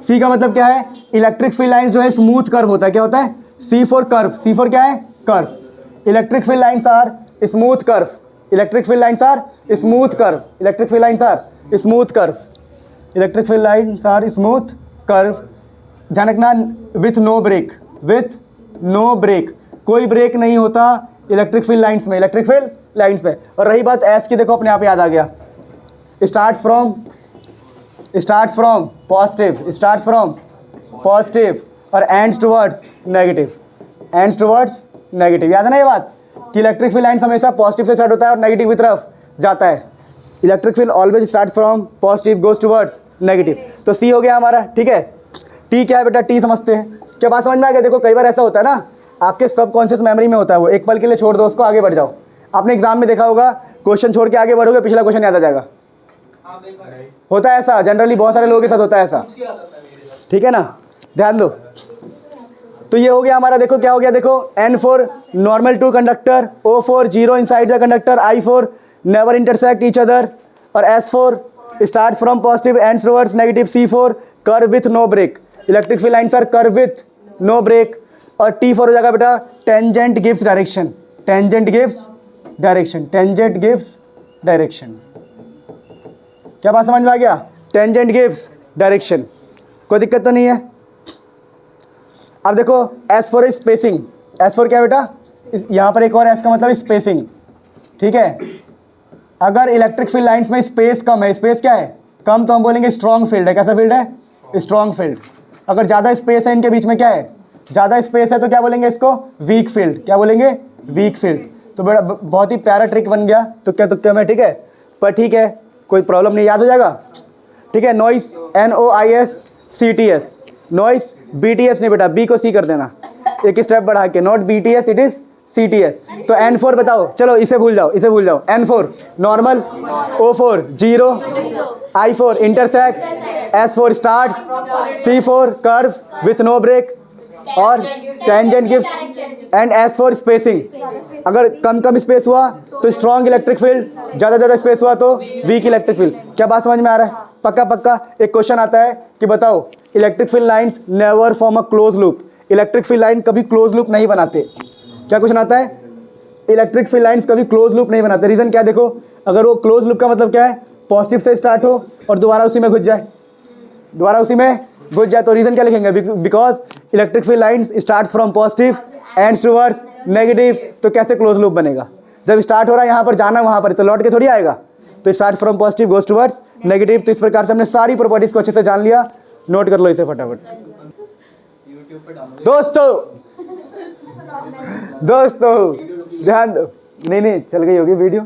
सी का मतलब क्या है, इलेक्ट्रिक फील्ड लाइंस जो है स्मूथ कर्व होता है। क्या होता है, C for curve, C for क्या है, curve. Electric field lines are smooth curve, electric field lines are smooth curve, electric field lines are smooth curve, electric field lines are smooth curve. ध्यान रखना, with no break, with no break, कोई break नहीं होता electric field lines में, electric field lines में। और रही बात एस की, देखो अपने आप याद आ गया, start from positive, start from positive और ends towards negative, ends towards negative. याद है ना ये बात कि इलेक्ट्रिक फील्ड लाइंस हमेशा पॉजिटिव से स्टार्ट होता है और नेगेटिव की तरफ जाता है। Electric field always start from positive goes towards negative. तो सी हो गया हमारा, ठीक है। टी क्या है बेटा, टी समझते हैं। क्या बात समझ में आ गया? देखो कई बार ऐसा होता है ना, आपके सबकॉन्शियस मेमोरी में होता है, वो एक पल के लिए छोड़ दो उसको, आगे बढ़ जाओ। आपने एग्जाम में देखा होगा, क्वेश्चन छोड़ के आगे बढ़ोगे, पिछला क्वेश्चन याद आ जाएगा। होता है ऐसा, जनरली बहुत सारे लोगों के साथ होता है ऐसा, ठीक है ना, ध्यान दो। तो ये हो गया हमारा, देखो क्या हो गया, देखो N for normal to conductor, O for zero inside the conductor, I for never intersect each other, और S for start from positive ends towards negative, C for curve with no break, electric field lines are curve with no break, और T for हो जाएगा बेटा tangent gives direction, tangent gives direction, tangent gives direction. क्या बात समझ में आ गया? टेंजेंट गिव्स डायरेक्शन, कोई दिक्कत तो नहीं है। अब देखो S for spacing, S for क्या बेटा, यहाँ पर एक और एस का मतलब स्पेसिंग, ठीक है। अगर इलेक्ट्रिक फील्ड लाइंस में स्पेस कम है, स्पेस क्या है, कम, तो हम बोलेंगे स्ट्रॉन्ग फील्ड है। कैसा फील्ड है, स्ट्रॉन्ग फील्ड। अगर ज़्यादा स्पेस है इनके बीच में, क्या है, ज़्यादा स्पेस है, तो क्या बोलेंगे इसको, वीक फील्ड। क्या बोलेंगे, वीक फील्ड। तो बेटा बहुत ही प्यारा ट्रिक बन गया, तो क्या में, ठीक है, पर ठीक है, कोई प्रॉब्लम नहीं, याद हो जाएगा, ठीक है। नॉइस, NOISE, नॉइस, BTS नहीं बेटा, B को C कर देना, एक स्टेप बढ़ा के, not BTS, it is CTS। तो N फॉर बताओ, चलो इसे भूल जाओ, इसे भूल जाओ। N for normal, O for zero, I for intersect, S for starts, C for curve with no break, और tangent gives, and S for spacing. अगर कम स्पेस हुआ तो स्ट्रॉन्ग इलेक्ट्रिक फील्ड, ज़्यादा स्पेस हुआ तो वीक इलेक्ट्रिक फील्ड। क्या बात समझ में आ रहा है? पक्का। एक क्वेश्चन आता है कि बताओ, electric field lines never form a close loop, electric field line कभी क्लोज लूप नहीं बनाते। क्या क्वेश्चन आता है, इलेक्ट्रिक फील्ड लाइंस कभी क्लोज लूप नहीं बनाते। रीज़न क्या, देखो अगर वो क्लोज लूप का मतलब क्या है, पॉजिटिव से स्टार्ट हो और दोबारा उसी में घुस जाए, तो रीज़न क्या लिखेंगे, because electric field lines start from positive ends towards negative. तो कैसे क्लोज लूप बनेगा, जब स्टार्ट हो रहा है यहाँ पर, जाना वहाँ पर, तो लौट के थोड़ी आएगा। तो start from positive goes towards negative. तो इस प्रकार से हमने सारी प्रॉपर्टीज को अच्छे से जान लिया। नोट कर लो इसे फटाफट। दोस्तों ध्यान दो। नहीं चल गई होगी वीडियो।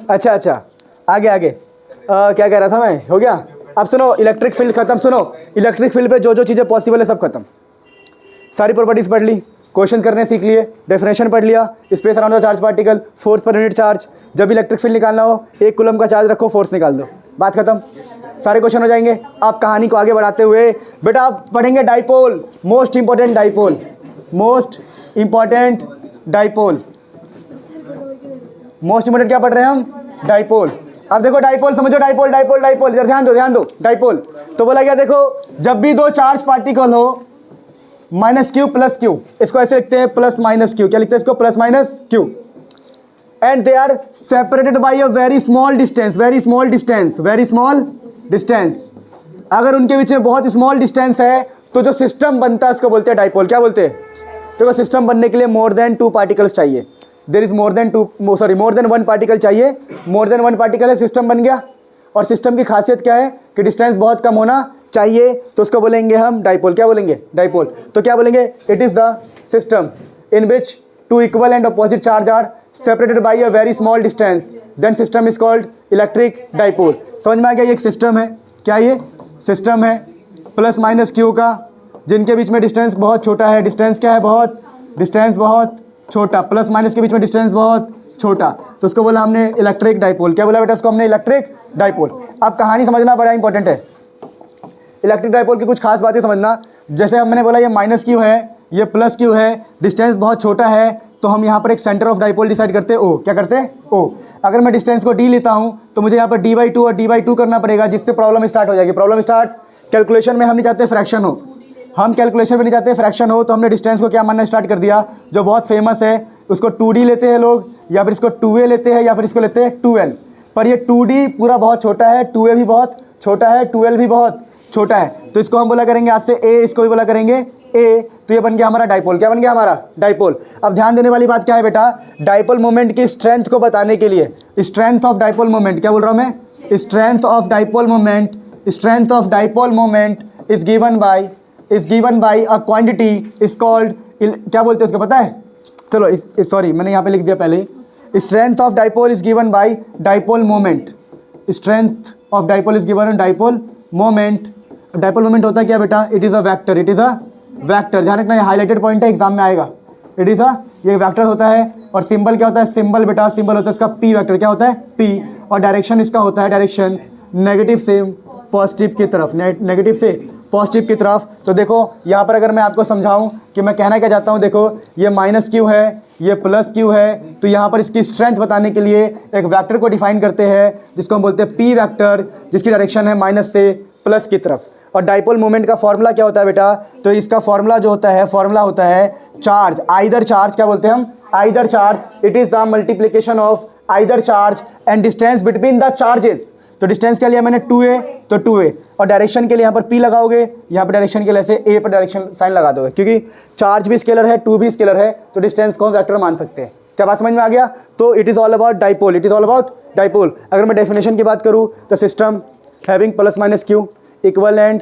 अच्छा आगे क्या कह रहा था मैं, हो गया। अब सुनो, इलेक्ट्रिक फील्ड खत्म। सुनो, इलेक्ट्रिक फील्ड पे जो जो चीज़ें पॉसिबल है सब खत्म। सारी प्रॉपर्टीज पढ़ ली, क्वेश्चन करने सीख लिए, डेफिनेशन पढ़ लिया, space around the charge particle, force पर यूनिट चार्ज। जब इलेक्ट्रिक फील्ड निकालना हो 1 कूलम का चार्ज रखो, फोर्स निकाल दो, बात खत्म। सारे क्वेश्चन हो जाएंगे। आप कहानी को आगे बढ़ाते हुए बेटा आप पढ़ेंगे dipole, most important dipole, most important dipole. Most important क्या पढ़ रहे हैं हम? डाइपोल। अब देखो डाइपोल समझो, डाइपोल डाइपोल डाइपोल, इधर ध्यान दो डाइपोल। तो बोला क्या, देखो जब भी दो चार्ज पार्टिकल हो माइनस क्यू प्लस क्यू, इसको ऐसे लिखते हैं प्लस माइनस क्यू। क्या लिखते हैं इसको? Plus minus q. And they are separated by a very small distance, very small distance, very small distance. अगर उनके बीच में बहुत स्मॉल डिस्टेंस है तो जो सिस्टम बनता है उसको बोलते हैं डाइपोल। क्या बोलते हैं? देखो सिस्टम बनने के लिए मोर देन 2 पार्टिकल्स चाहिए। There is more than 1 particle चाहिए। मोर देन 1 पार्टिकल है, सिस्टम बन गया। और सिस्टम की खासियत क्या है कि डिस्टेंस बहुत कम होना चाहिए, तो उसको बोलेंगे हम डाइपोल। क्या बोलेंगे? डाइपोल। तो क्या बोलेंगे? It is the system in which 2 equal and opposite charge are separated by a very small distance, then system is called electric dipole. समझ में आ गया? ये एक सिस्टम है। क्या ये सिस्टम है? प्लस माइनस क्यू का, जिनके बीच में डिस्टेंस बहुत छोटा है। डिस्टेंस क्या है? बहुत, डिस्टेंस बहुत छोटा। प्लस माइनस के बीच में डिस्टेंस बहुत छोटा, तो उसको बोला हमने इलेक्ट्रिक डाइपोल। क्या बोला बेटा उसको हमने? Electric dipole. अब कहानी समझना बड़ा इंपॉर्टेंट है। इलेक्ट्रिक डाइपोल की कुछ खास बातें समझना। जैसे हमने बोला ये माइनस क्यू है, ये प्लस क्यू है, डिस्टेंस बहुत छोटा है, तो हम यहाँ पर एक सेंटर ऑफ डाइपोल डिसाइड करते हैं, ओ। क्या करते हैं? ओ। अगर मैं डिस्टेंस को डी लेता हूँ तो मुझे यहाँ पर d/2 और d/2 करना पड़ेगा, जिससे प्रॉब्लम स्टार्ट हो जाएगी। प्रॉब्लम स्टार्ट, कैलकुलेशन में हम नहीं चाहते फ्रैक्शन हो, हम कैलकुलेशन में नहीं चाहते फ्रैक्शन हो, तो हमने डिस्टेंस को क्या मानना स्टार्ट कर दिया, जो बहुत फेमस है, उसको 2d लेते हैं लोग, या फिर इसको 2a लेते हैं, या फिर इसको लेते हैं 2l। पर ये 2d पूरा बहुत छोटा है, 2a भी बहुत छोटा है, 2l भी बहुत छोटा है, तो इसको हम बोला करेंगे आज से a, इसको भी बोला करेंगे a। तो ये बन गया हमारा डाइपोल। क्या बन गया हमारा? डाइपोल। अब ध्यान देने वाली बात क्या है बेटा, डाइपोल मोमेंट की स्ट्रेंथ को बताने के लिए, स्ट्रेंथ ऑफ डाइपोल मोमेंट, क्या बोल रहा हूँ मैं? Strength of dipole moment, strength of dipole moment is given bye a quantity is called, क्या बोलते हैं उसको पता है? चलो सॉरी मैंने यहाँ पे लिख दिया पहले ही। Strength of dipole is given by dipole moment. Strength of dipole is given dipole moment. Dipole moment होता है क्या बेटा? It is a vector, it is a vector. ध्यान रखना, ये हाईलाइटेड पॉइंट है, एग्जाम में आएगा। इट इज़ ये वेक्टर होता है। और सिंबल क्या होता है? सिंबल बेटा, सिंबल होता है इसका पी वेक्टर। क्या होता है? पी। और डायरेक्शन इसका होता है, डायरेक्शन नेगेटिव से पॉजिटिव की तरफ, नेगेटिव से पॉजिटिव की तरफ। तो देखो यहाँ पर अगर मैं आपको समझाऊं कि मैं कहना क्या चाहता हूँ, देखो ये माइनस क्यू है, ये प्लस क्यू है, तो यहाँ पर इसकी स्ट्रेंथ बताने के लिए एक वेक्टर को डिफाइन करते हैं, जिसको हम बोलते हैं पी वेक्टर, जिसकी डायरेक्शन है माइनस से प्लस की तरफ। और डाइपोल मोमेंट का फॉर्मूला क्या होता है बेटा? तो इसका फॉर्मूला जो होता है, फॉर्मूला होता है चार्ज, आइदर चार्ज। क्या बोलते हैं हम? Either charge. It is the multiplication of either charge and distance between the charges. तो डिस्टेंस क्या लिया मैंने? 2a, तो 2a। और डायरेक्शन के लिए यहाँ पर p लगाओगे, यहाँ पर डायरेक्शन के लिए ऐसे a पर डायरेक्शन साइन लगा दोगे, क्योंकि चार्ज भी स्केलर है, 2 भी स्केलर है, तो डिस्टेंस को हम वेक्टर मान सकते हैं। क्या बात समझ में आ गया? तो it is all about dipole, it is all about dipole. अगर मैं डेफिनेशन की बात करूँ तो system having plus minus q, equal and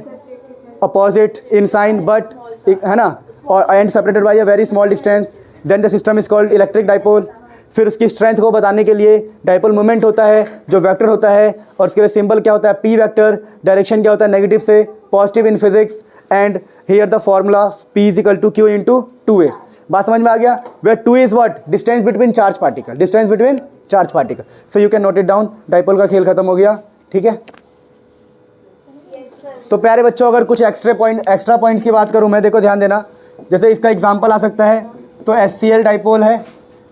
opposite in sign but, है ना, और and separated by a very small distance, then the system is called electric dipole. फिर उसकी स्ट्रेंथ को बताने के लिए डाइपोल मोमेंट होता है जो वेक्टर होता है, और उसके लिए सिंबल क्या होता है? P vector. डायरेक्शन क्या होता है? नेगेटिव से positive in physics. And here the formula p is equal to q into 2a। बात समझ में आ गया? Where 2 is what? Distance between charge particle, distance between charge particle. So you can note it down. Dipole का खेल खत्म हो गया, ठीक है। तो प्यारे बच्चों, अगर कुछ एक्स्ट्रा पॉइंट्स की बात करूं मैं, देखो ध्यान देना, जैसे इसका एग्जांपल आ सकता है, तो HCl डाइपोल है,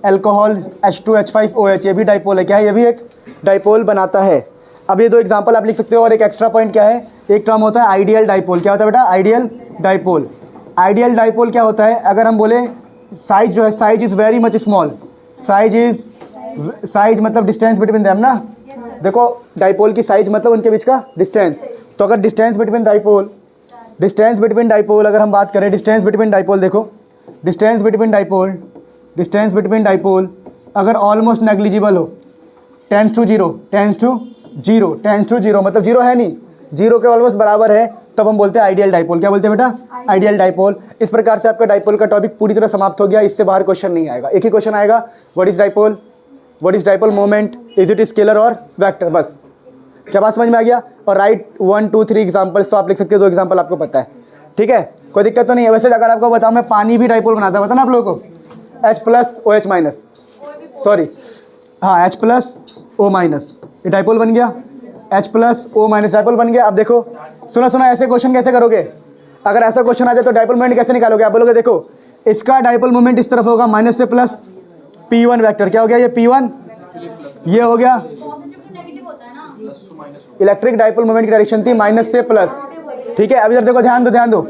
अल्कोहल H2H5OH, ये भी डाइपोल है। क्या है? ये भी एक डाइपोल बनाता है। अब ये 2 एग्जांपल आप लिख सकते हो। और एक एक्स्ट्रा पॉइंट क्या है? एक टर्म होता है आइडियल डाइपोल। क्या होता है बेटा? Ideal dipole. आइडियल डाइपोल क्या होता है? अगर हम बोले साइज जो है, size is very much small, size मतलब डिस्टेंस बिटवीन देम ना। देखो डाइपोल की साइज मतलब उनके बीच का डिस्टेंस। तो अगर डिस्टेंस बिटवीन डाइपोल अगर हम बात करें, डिस्टेंस बिटवीन डाइपोल, देखो डिस्टेंस बिटवीन डाइपोल अगर ऑलमोस्ट नेग्लिजिबल हो, tends to zero, tends to zero, tends to zero मतलब जीरो है नहीं, जीरो के ऑलमोस्ट बराबर है, तब हम बोलते हैं आइडियल डाइपोल। क्या बोलते हैं बेटा? Ideal dipole. इस प्रकार से आपका डाइपोल का टॉपिक पूरी तरह समाप्त हो गया। इससे बाहर क्वेश्चन नहीं आएगा। एक ही क्वेश्चन आएगा, what is dipole, what is dipole moment, is it scalar और वेक्टर, बस। क्या बात समझ में आ गया? और राइट 1 2 3 एग्जाम्पल्स तो आप लिख सकते हो, 2 एग्जाम्पल आपको पता है, ठीक है, कोई दिक्कत तो नहीं है। वैसे अगर आपको बताऊँ मैं, पानी भी डाइपोल बनाता है, पता ना आप लोगों को, H plus O H minus, sorry हाँ H प्लस ओ माइनस, ये डाइपोल बन गया, H plus O minus dipole बन गया। अब देखो, सुना ऐसे क्वेश्चन कैसे करोगे? अगर ऐसा क्वेश्चन आ जाए तो डाइपोल मोमेंट कैसे निकालोगे? आप बोलोगे देखो इसका डाइपोल मोमेंट इस तरफ होगा माइनस से प्लस, P1 वेक्टर क्या हो गया, ये P1, ये हो गया इलेक्ट्रिक डाइपोल मोमेंट की डायरेक्शन थी माइनस से प्लस, ठीक है। अब इधर देखो, ध्यान दो,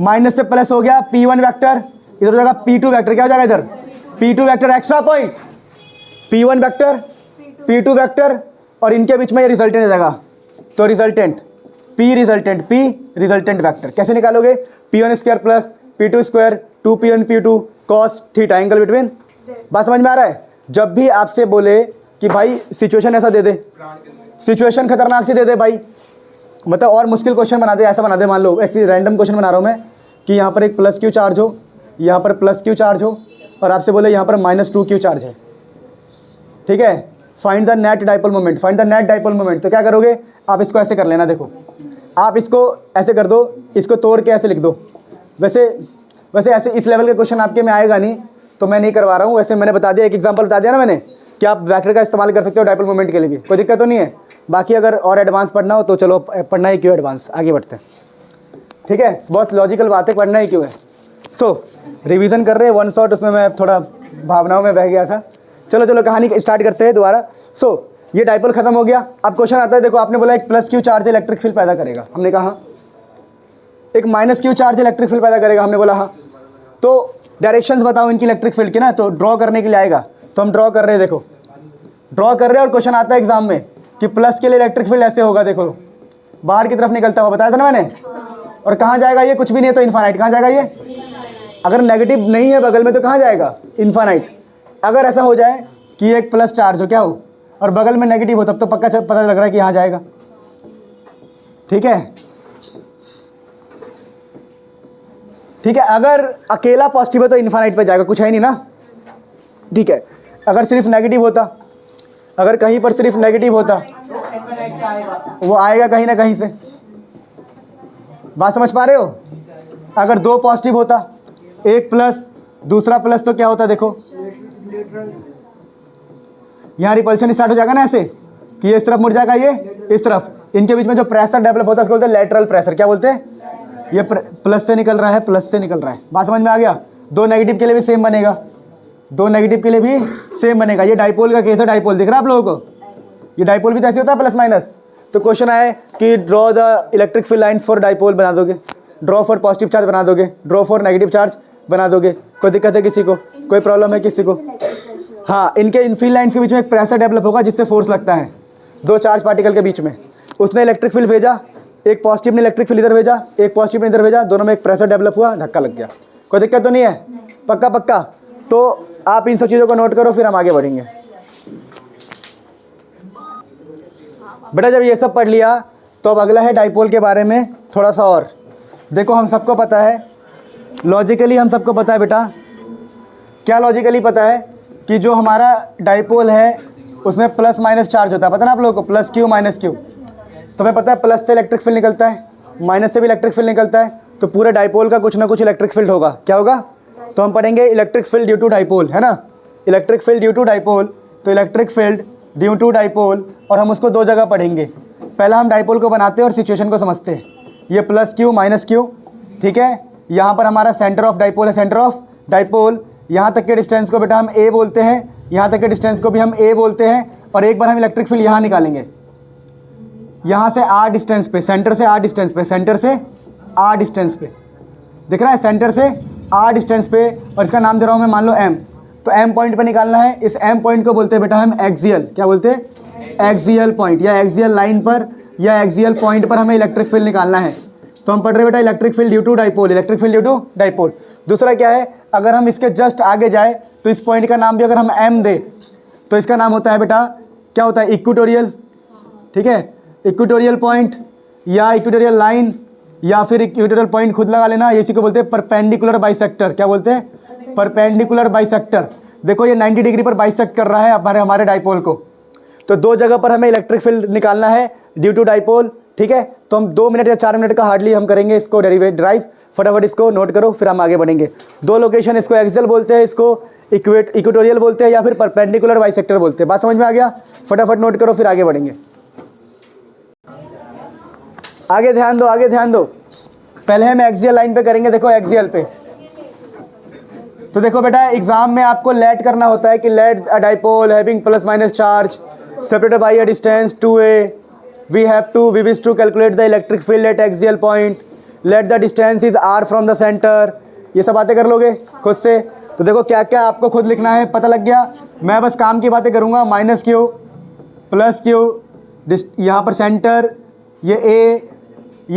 माइनस से प्लस हो गया P1 वेक्टर, इधर हो जाएगा P2 वेक्टर, क्या हो जाएगा इधर P2 vector extra point, P1 vector, P2 vector, और इनके बीच में ये रिजल्टेंट आ जाएगा, तो रिजल्टेंट P रिजल्टेंट वेक्टर कैसे निकालोगे? P1 square plus P2 square 2P1 P2 cos theta, angle between. बात समझ में आ रहा है? जब भी आपसे बोले कि भाई सिचुएशन ऐसा दे दे, सिचुएशन खतरनाक सी दे दे भाई, मतलब और मुश्किल क्वेश्चन बना दे, ऐसा बना दे, मान लो एक रैंडम क्वेश्चन बना रहा हूँ मैं कि यहाँ पर एक प्लस क्यू चार्ज हो, यहाँ पर प्लस क्यू चार्ज हो, और आपसे बोले यहाँ पर माइनस 2 क्यू चार्ज है, ठीक है, find the net dipole moment, find the net dipole moment. तो क्या करोगे आप? इसको ऐसे कर लेना, देखो आप इसको ऐसे कर दो, इसको तोड़ के ऐसे लिख दो। वैसे ऐसे इस लेवल के क्वेश्चन आपके में आएगा नहीं, तो मैं नहीं करवा रहा हूँ। वैसे मैंने बता दिया, एक एग्जांपल बता दिया ना मैंने, कि आप वेक्टर का इस्तेमाल कर सकते हो डाइपोल मोमेंट के लिए भी, कोई दिक्कत तो नहीं है। बाकी अगर और एडवांस पढ़ना हो तो चलो पढ़ना ही क्यों एडवांस, आगे बढ़ते हैं, ठीक है। बहुत लॉजिकल बात है, पढ़ना ही क्यों है। सो रिवीजन कर रहे हैं वन शॉट, उसमें मैं थोड़ा भावनाओं में बह गया था। चलो कहानी स्टार्ट करते हैं दोबारा। सो ये डाइपोल खत्म हो गया। अब क्वेश्चन आता है, देखो आपने बोला एक plus q charge electric field पैदा करेगा, हमने कहा एक minus Q charge electric field पैदा करेगा, हमने बोला हाँ। तो डायरेक्शंस बताओ इनकी इलेक्ट्रिक फील्ड की ना, तो ड्रॉ करने के लिए आएगा, तो हम ड्रॉ कर रहे हैं, देखो ड्रॉ कर रहे हैं, और क्वेश्चन आता है एग्जाम में कि प्लस के लिए इलेक्ट्रिक फील्ड ऐसे होगा, देखो बाहर की तरफ निकलता हुआ, बताया था ना मैंने। और कहाँ जाएगा ये? कुछ भी नहीं है तो इन्फानाइट। कहाँ जाएगा ये? अगर नेगेटिव नहीं है बगल में तो कहाँ जाएगा? इन्फानाइट। अगर ऐसा हो जाए कि एक प्लस चार्ज हो, क्या हो, और बगल में नेगेटिव हो, तब तो पक्का पता लग रहा है कि यहाँ जाएगा, ठीक है, ठीक है। अगर अकेला पॉजिटिव है तो इन्फानाइट पे जाएगा, कुछ है नहीं ना, ठीक है। अगर सिर्फ नेगेटिव होता, अगर कहीं पर सिर्फ नेगेटिव होता, वो आएगा कहीं ना कहीं से। बात समझ पा रहे हो? अगर 2 पॉजिटिव होता, एक प्लस दूसरा प्लस, तो क्या होता? देखो यहाँ रिपल्शन स्टार्ट हो जाएगा ना, ऐसे कि ये इस तरफ मुड़ जाएगा, ये इस तरफ, इनके बीच में जो प्रेशर डेवलप होता है उसको बोलते हैं लेटरल प्रेशर। क्या बोलते हैं? ये प्लस से निकल रहा है, प्लस से निकल रहा है। बात समझ में आ गया? 2 नेगेटिव के लिए भी सेम बनेगा, 2 नेगेटिव के लिए भी सेम बनेगा। ये डाइपोल का केस है, डाइपोल दिख रहा है आप लोगों को? ये डाइपोल भी तो ऐसे होता है, प्लस माइनस। तो क्वेश्चन आए कि draw the electric field lines for dipole, बना दोगे, ड्रॉ फॉर पॉजिटिव चार्ज बना दोगे, ड्रॉ फॉर नेगेटिव चार्ज बना दोगे। कोई दिक्कत है किसी को? कोई प्रॉब्लम है किसी को? हाँ, इनके इन फील्ड लाइन्स के बीच में एक प्रेशर डेवलप होगा जिससे फोर्स लगता है 2 चार्ज पार्टिकल के बीच में। उसने इलेक्ट्रिक फील्ड भेजा, एक पॉजिटिव ने इलेक्ट्रिक फील्ड इधर भेजा, एक पॉजिटिव ने इधर भेजा, दोनों में एक प्रेशर डेवलप हुआ, धक्का लग गया। कोई दिक्कत तो नहीं है? पक्का? तो आप इन सब चीज़ों को नोट करो, फिर हम आगे बढ़ेंगे। बेटा जब ये सब पढ़ लिया तो अब अगला है डाइपोल के बारे में थोड़ा सा और। देखो हम सबको पता है, लॉजिकली हम सबको पता है बेटा, क्या लॉजिकली पता है कि जो हमारा डाइपोल है उसमें प्लस माइनस चार्ज होता है, पता ना आप लोगों को, प्लस क्यू माइनस क्यू। तो हमें पता है प्लस से इलेक्ट्रिक फील्ड निकलता है, माइनस से भी इलेक्ट्रिक फील्ड निकलता है, तो पूरे डाइपोल का कुछ ना कुछ इलेक्ट्रिक फील्ड होगा। क्या होगा? तो हम पढ़ेंगे electric field due to dipole, है ना, electric field due to dipole. तो electric field due to dipole, और हम उसको 2 जगह पढ़ेंगे। पहला हम डाइपोल को बनाते हैं और सिचुएशन को समझते हैं। ये प्लस क्यू माइनस क्यू, ठीक है। यहाँ पर हमारा सेंटर ऑफ डाइपोल है, सेंटर ऑफ डाइपोल। यहाँ तक के डिस्टेंस को बेटा हम ए बोलते हैं, यहाँ तक के डिस्टेंस को भी हम ए बोलते हैं। और एक बार हम इलेक्ट्रिक फील्ड यहाँ निकालेंगे, यहाँ से आर डिस्टेंस पे, सेंटर से आर डिस्टेंस पे, सेंटर से आर डिस्टेंस पे, दिख रहा है, सेंटर से आर डिस्टेंस पे, और इसका नाम दे रहा हूँ मैं, मान लो एम। तो एम पॉइंट पे निकालना है। इस एम पॉइंट को बोलते हैं बेटा हम एक्सियल, क्या बोलते हैं? एक्सियल पॉइंट, या एक्सियल लाइन पर या एक्सियल पॉइंट पर हमें इलेक्ट्रिक फील्ड निकालना है। तो हम पढ़ रहे बेटा electric field due to dipole, electric field due to dipole. दूसरा क्या है, अगर हम इसके जस्ट आगे जाए तो इस पॉइंट का नाम भी अगर हम एम दे तो इसका नाम होता है बेटा क्या होता है, इक्वेटोरियल, ठीक है, इक्वेटोरियल पॉइंट या इक्वेटोरियल लाइन या फिर इक्वेटोरियल पॉइंट खुद लगा लेना, इसी को बोलते हैं परपेंडिकुलर बाइसेक्टर। क्या बोलते हैं, परपेंडिकुलर बाइसेक्टर। देखो ये 90 डिग्री पर बाइसेक्ट कर रहा है हमारे डाइपोल को। तो दो जगह पर हमें इलेक्ट्रिक फील्ड निकालना है ड्यू टू डाइपोल, ठीक है। तो हम 2 मिनट या 4 मिनट का हार्डली हम करेंगे इसको ड्राइव। फटाफट इसको नोट करो, फिर हम आगे बढ़ेंगे। दो लोकेशन, इसको एक्सियल बोलते हैं, इसको इक्वेटोरियल बोलते हैं या फिर परपेंडिकुलर बाइसेक्टर बोलते हैं। बात समझ में आ गया, फटाफट नोट करो, फिर आगे बढ़ेंगे। आगे ध्यान दो, आगे ध्यान दो। पहले हम एक्सियल लाइन पे करेंगे, देखो एक्सियल पे। तो देखो बेटा, एग्जाम में आपको लेट करना होता है कि let a dipole having plus minus charge separated by a distance 2a, we wish to calculate the electric field at axial point, let the distance is r from the center। ये सब बातें कर लोगे खुद से। तो देखो क्या क्या आपको खुद लिखना है, पता लग गया। मैं बस काम की बातें करूँगा, माइनस क्यू प्लस क्यू, यहाँ पर सेंटर ये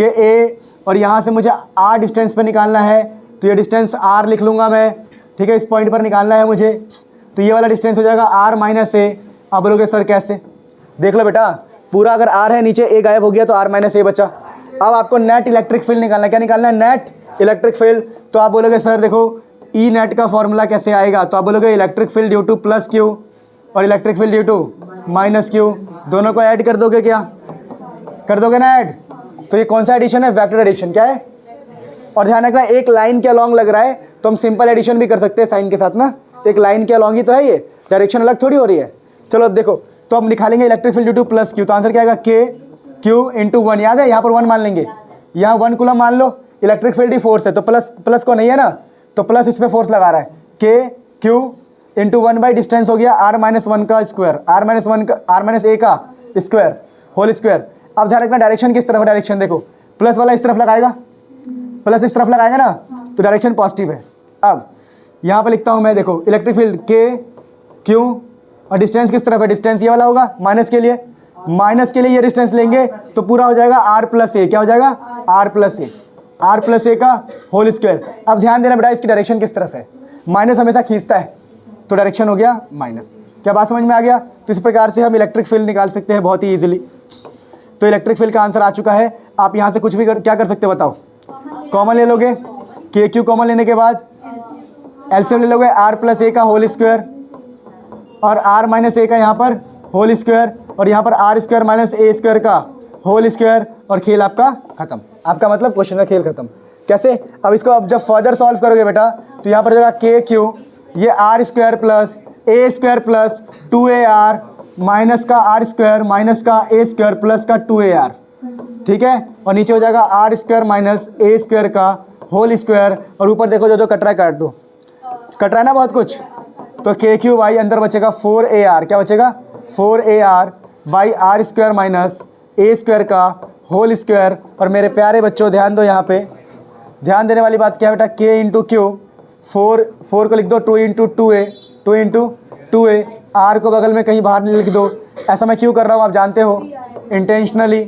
ए और यहाँ से मुझे r डिस्टेंस पर निकालना है, तो ये डिस्टेंस r लिख लूँगा मैं, ठीक है। इस पॉइंट पर निकालना है मुझे, तो ये वाला डिस्टेंस हो जाएगा r माइनस ए। आप बोलोगे सर कैसे, देख लो बेटा, पूरा अगर r है, नीचे a गायब हो गया तो r माइनस ए बचा। अब आपको नेट इलेक्ट्रिक फील्ड निकालना है। क्या निकालना है, नेट इलेक्ट्रिक फील्ड। तो आप बोलोगे सर देखो ई नेट का फॉर्मूला कैसे आएगा, तो आप बोलोगे electric field due to plus Q और electric field due to minus Q, दोनों को ऐड कर दोगे, क्या कर दोगे ना ऐड। तो ये कौन सा एडिशन है, वेक्टर एडिशन। क्या है, और ध्यान रखना एक लाइन के अलॉन्ग लग रहा है, तो हम सिंपल एडिशन भी कर सकते हैं साइन के साथ ना। एक लाइन के अलॉन्ग ही तो है, ये डायरेक्शन अलग थोड़ी हो रही है। चलो अब देखो, तो हम निकालेंगे electric field due to plus q, तो आंसर क्या आएगा, के क्यू इंटू 1। याद है, यहाँ पर 1 मान लेंगे, यहाँ 1 कूलम मान लो। इलेक्ट्रिक फील्ड ही फोर्स है, तो प्लस को नहीं है ना, तो प्लस इस पर फोर्स लगा रहा है। के क्यू इंटू 1 बाई डिस्टेंस हो गया r माइनस 1 का स्क्वायर, r माइनस ए का स्क्वायर होल स्क्वायर। अब ध्यान रखना डायरेक्शन किस तरफ है, डायरेक्शन देखो प्लस वाला इस तरफ लगाएगा, प्लस इस तरफ लगाएगा ना, तो डायरेक्शन पॉजिटिव है। अब यहाँ पर लिखता हूँ मैं, देखो इलेक्ट्रिक फील्ड के क्यू और डिस्टेंस किस तरफ है, डिस्टेंस ये वाला होगा, माइनस के लिए ये डिस्टेंस लेंगे तो पूरा हो जाएगा r प्लस ए। क्या हो जाएगा, r प्लस ए का होल स्क्वायर। अब ध्यान देना बेटा, इसकी डायरेक्शन किस तरफ है, माइनस हमेशा खींचता है, तो डायरेक्शन हो गया माइनस। क्या बात समझ में आ गया। तो इस प्रकार से हम इलेक्ट्रिक फील्ड निकाल सकते हैं बहुत ही ईजिली। तो इलेक्ट्रिक फील्ड का आंसर आ चुका है। आप यहाँ से कुछ भी क्या कर सकते हो बताओ, कॉमन ले लोगे, के क्यू कॉमन लेने के बाद एलसीएम ले लोगे, r प्लस ए का होल स्क्वायर और r माइनस ए का यहाँ पर होल स्क्वायर और यहाँ पर r square minus a square का होल स्क्वायर, और खेल आपका खत्म। आपका मतलब क्वेश्चन का खेल खत्म। कैसे, अब इसको अब जब फर्दर सॉल्व करोगे बेटा, तो यहाँ पर जाएगा के क्यू, ये r square plus a square plus 2ar minus का r स्क्वायर माइनस का ए स्क्वायर प्लस का 2ar, ठीक है। और नीचे हो जाएगा r square minus a square का होल स्क्वायर, और ऊपर देखो जो कट रहा है काट दो, कट रहा है ना बहुत कुछ। तो के क्यू वाई अंदर बचेगा 4ar, क्या बचेगा 4ar by r square minus a square का होल स्क्वायर। और मेरे प्यारे बच्चों ध्यान दो, यहाँ पे ध्यान देने वाली बात क्या है बेटा, के इंटू क्यू, 4 को लिख दो 2 इंटू 2a, आर को बगल में कहीं बाहर नहीं लिख दो। ऐसा मैं क्यों कर रहा हूँ आप जानते हो, इंटेंशनली,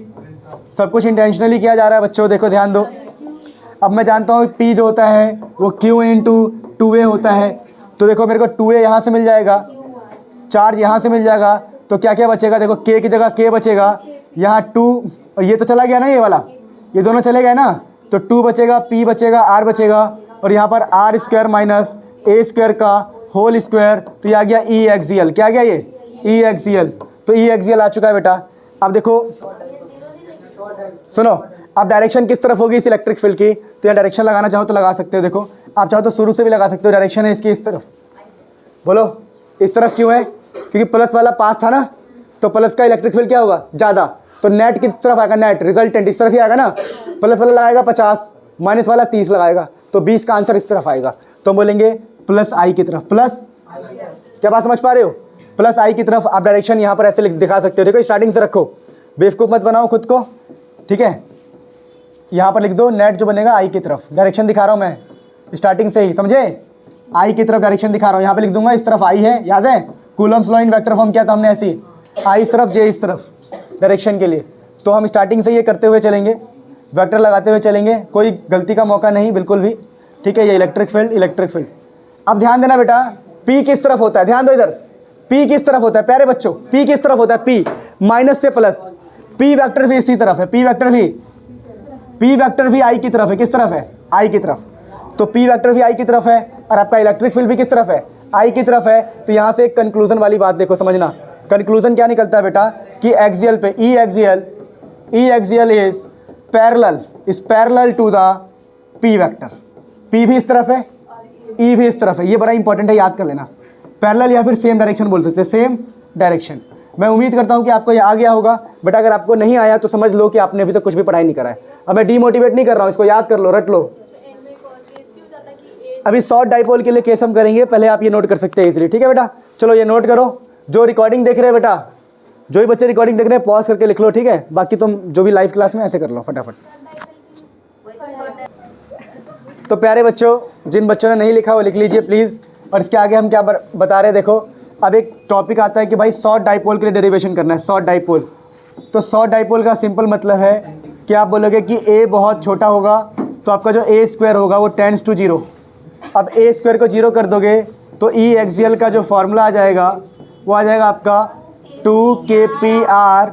सब कुछ इंटेंशनली किया जा रहा है बच्चों। देखो ध्यान दो, अब मैं जानता हूँ P जो होता है वो Q इंटू 2a होता है, तो देखो मेरे को 2a यहाँ से मिल जाएगा, चार्ज यहाँ से मिल जाएगा, तो क्या क्या बचेगा, देखो K की जगह K बचेगा, यहाँ 2 और ये तो चला गया ना, ये वाला, ये दोनों चले गए ना, तो 2 बचेगा, P बचेगा, R बचेगा, और यहाँ पर r square minus a square का होल स्क्वायर, तो ये आ गया ई एक्सियल। क्या आ गया, ये ई एक्सियल। तो ई एक्सियल आ चुका है बेटा। अब देखो सुनो, अब डायरेक्शन किस तरफ होगी इस इलेक्ट्रिक फील्ड की, तो यहाँ डायरेक्शन लगाना चाहो तो लगा सकते हो। देखो आप चाहो तो शुरू से भी लगा सकते हो, डायरेक्शन है इसकी इस तरफ। बोलो इस तरफ क्यों है, क्योंकि प्लस वाला पास था ना, तो प्लस का इलेक्ट्रिक फील्ड क्या होगा, ज़्यादा, तो नेट किस तरफ आएगा, नेट रिजल्टेंट इस तरफ ही आएगा ना। प्लस वाला लगाएगा 50, माइनस वाला 30 लगाएगा, तो 20 का आंसर इस तरफ आएगा। तो हम बोलेंगे प्लस आई की तरफ, प्लस, क्या बात समझ पा रहे हो, प्लस आई की तरफ। आप डायरेक्शन यहाँ पर ऐसे दिखा सकते हो। देखो स्टार्टिंग से रखो, बेवकूफ़ मत बनाओ खुद को, ठीक है। यहाँ पर लिख दो नेट जो बनेगा आई की तरफ, डायरेक्शन दिखा रहा हूँ मैं स्टार्टिंग से ही, समझे, आई की तरफ डायरेक्शन दिखा रहा हूँ। यहाँ पे लिख दूंगा इस तरफ आई है, याद है Coulomb's law in vector form किया था हमने, ऐसी आई इस तरफ जे इस तरफ डायरेक्शन के लिए। तो हम स्टार्टिंग से ये करते हुए चलेंगे, वेक्टर लगाते हुए चलेंगे, कोई गलती का मौका नहीं बिल्कुल भी, ठीक है। ये इलेक्ट्रिक फील्ड, इलेक्ट्रिक फील्ड। अब ध्यान देना बेटा, P किस तरफ होता है, ध्यान दो इधर, P किस तरफ होता है प्यारे बच्चों, P किस तरफ होता है, P माइनस से प्लस, P वेक्टर भी इसी तरफ है, P वेक्टर भी I की तरफ है, किस तरफ है, I की तरफ। तो P वेक्टर भी I की तरफ है और आपका इलेक्ट्रिक फील्ड भी किस तरफ है, I की तरफ है। तो यहाँ से एक कंक्लूजन वाली बात देखो, समझना कंक्लूजन क्या निकलता है बेटा कि एक्सियल पे E axial is parallel to the P vector. P भी इस तरफ है, E भी इस तरफ है, ये बड़ा इंपॉर्टेंट है, याद कर लेना। पैरेलल या फिर सेम डायरेक्शन बोल सकते हैं, सेम डायरेक्शन। मैं उम्मीद करता हूँ कि आपको ये आ गया होगा, बट अगर आपको नहीं आया तो समझ लो कि आपने अभी तक कुछ भी पढ़ाई नहीं करा है। अब मैं डीमोटिवेट नहीं कर रहा हूँ, इसको याद कर लो, रट लो। अभी शॉर्ट डाइपोल के लिए केस हम करेंगे, पहले आप ये नोट कर सकते हैं इजीली, ठीक है बेटा। चलो ये नोट करो, जो रिकॉर्डिंग देख रहे हैं बेटा, जो भी बच्चे रिकॉर्डिंग देख रहे हैं पॉज करके लिख लो, ठीक है। बाकी तुम जो भी लाइव क्लास में ऐसे कर लो फटाफट। तो प्यारे बच्चों, जिन बच्चों ने नहीं लिखा वो लिख लीजिए प्लीज़। और इसके आगे हम क्या बता रहे हैं, देखो अब एक टॉपिक आता है कि भाई शॉर्ट डाइपोल के लिए डेरिवेशन करना है, शॉर्ट डाइपोल। तो शॉर्ट डाइपोल का सिंपल मतलब है कि आप बोलोगे कि a बहुत छोटा होगा तो आपका जो a स्क्वायर होगा वो टेंड्स टू 0। अब a स्क्वायर को 0 कर दोगे तो E एक्सियल का जो फॉर्मूला आ जाएगा वो आ जाएगा आपका 2kpr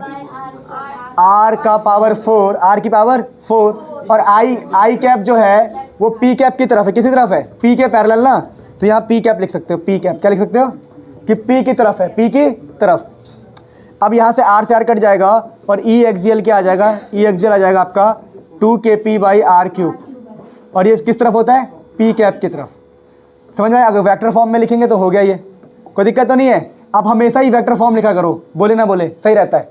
r का पावर 4, r की पावर 4, और I कैप जो है वो P कैप की तरफ है, किसी तरफ है, P के पैरेलल ना। तो यहाँ P कैप लिख सकते हो, P कैप क्या लिख सकते हो कि P की तरफ है, P की तरफ। अब यहाँ से R कट जाएगा और E एक्सियल क्या आ जाएगा, E एक्सियल आ जाएगा आपका 2kp/r³। और ये किस तरफ होता है, P कैप की तरफ। समझ में आया? अगर वेक्टर फॉर्म में लिखेंगे तो हो गया, ये कोई दिक्कत तो नहीं है। आप हमेशा ही वेक्टर फॉर्म लिखा करो, बोले ना बोले सही रहता है।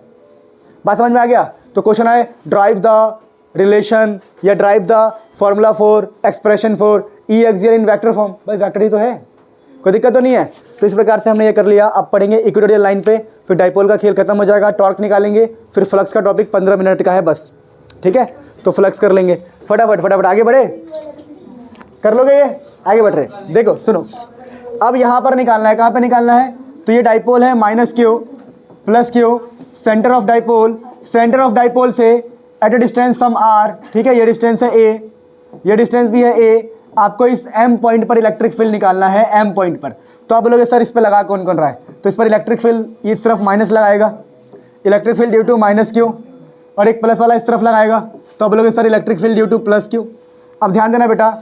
बात समझ में आ गया? तो क्वेश्चन आए ड्राइव द रिलेशन या drive the formula for expression for E axial in vector form. भाई वेक्टर ही तो है, कोई दिक्कत तो नहीं है। तो इस प्रकार से हमने ये कर लिया। अब पढ़ेंगे इक्वेटोरियल लाइन पे, फिर डाइपोल का खेल खत्म हो जाएगा, टॉर्क निकालेंगे, फिर फ्लक्स का टॉपिक 15 मिनट का है बस, ठीक है। तो फ्लक्स कर लेंगे फटाफट आगे बढ़े, कर लोगे ये, आगे बढ़ रहे। देखो सुनो, अब यहाँ पर निकालना है, कहाँ पे निकालना है, तो ये डाइपोल है -q + q, centre of dipole से at a distance some r, ठीक है। ये डिस्टेंस है a, ये डिस्टेंस भी है a। आपको इस m पॉइंट पर इलेक्ट्रिक फील्ड निकालना है, m पॉइंट पर। तो आप बोलोगे सर इस पर लगा कौन कौन रहा है, तो इस पर इलेक्ट्रिक फील्ड इस तरफ माइनस लगाएगा, electric field due to -q, और एक प्लस वाला इस तरफ लगाएगा, तो आप बोलोगे sir electric field due to +q। अब ध्यान देना बेटा,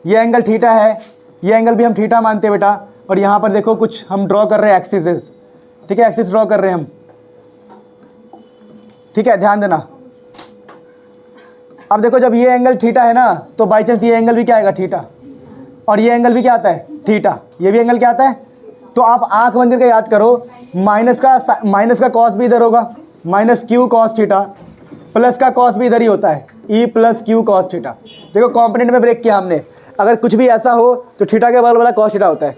ये एंगल थीटा है, ये एंगल भी हम थीटा मानते हैं बेटा। और यहाँ पर देखो कुछ हम ड्रॉ कर रहे हैं एक्सिस, ठीक है, एक्सिस ड्रॉ कर रहे हैं हम, ठीक है, ध्यान देना। अब देखो जब ये एंगल थीटा है ना, तो बाई चांस ये एंगल भी क्या आएगा, थीटा, और ये एंगल भी क्या आता है, थीटा, ये भी एंगल क्या आता है। तो आप आंख बंद करके याद करो, माइनस का कॉस भी इधर होगा, -q cos थीटा, प्लस का कॉस भी इधर ही होता है, E + q cos थीटा। देखो कॉम्पोनेंट में ब्रेक किया हमने, अगर कुछ भी ऐसा हो तो थीटा के बगल वाला cos थीटा होता है,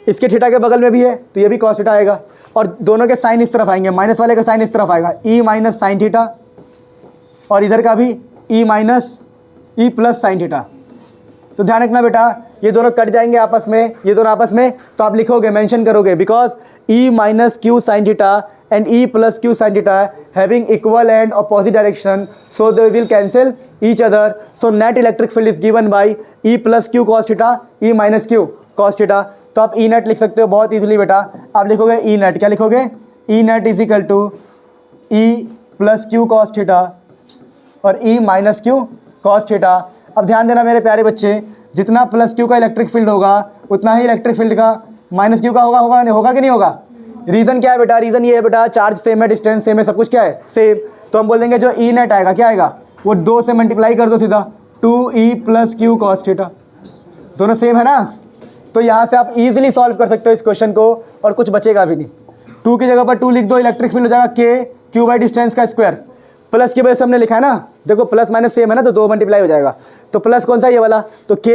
इसके थीटा के बगल में भी है तो ये भी cos थीटा आएगा, और दोनों के साइन इस तरफ आएंगे, माइनस वाले का साइन इस तरफ आएगा, E - sin थीटा, और इधर का भी E + sin थीटा। तो ध्यान रखना बेटा, ये दोनों कट जाएंगे आपस में, ये दोनों आपस में, तो आप लिखोगे, मेंशन करोगे, because E - q sin theta and E + q sin theta having equal and opposite direction, so they will cancel each other. So net electric field is given by E + q cos theta, E - q cos theta. तो आप E net लिख सकते हो बहुत easily बेटा। आप लिखोगे E net, क्या लिखोगे, E net = E + q cos theta और E - q cos theta। अब ध्यान देना मेरे प्यारे बच्चे, जितना +q का इलेक्ट्रिक फील्ड होगा उतना ही इलेक्ट्रिक फील्ड का -q का होगा कि नहीं होगा। रीज़न क्या है बेटा, रीज़न ये है बेटा, चार्ज सेम है, डिस्टेंस सेम है, सब कुछ क्या है सेम। तो हम बोल देंगे जो E नेट आएगा क्या आएगा, वो 2 से मल्टीप्लाई कर दो सीधा, 2E + q cos थीटा, दोनों सेम है ना। तो यहाँ से आप इजीली सॉल्व कर सकते हो इस क्वेश्चन को, और कुछ बचेगा भी नहीं। 2 की जगह पर 2 लिख दो, इलेक्ट्रिक फील्ड हो जाएगा k q डिस्टेंस का स्क्वायर, प्लस की वजह से हमने लिखा है ना, देखो प्लस माइनस सेम है ना, तो 2 मल्टीप्लाई हो जाएगा। तो प्लस कौन सा, ये वाला, तो k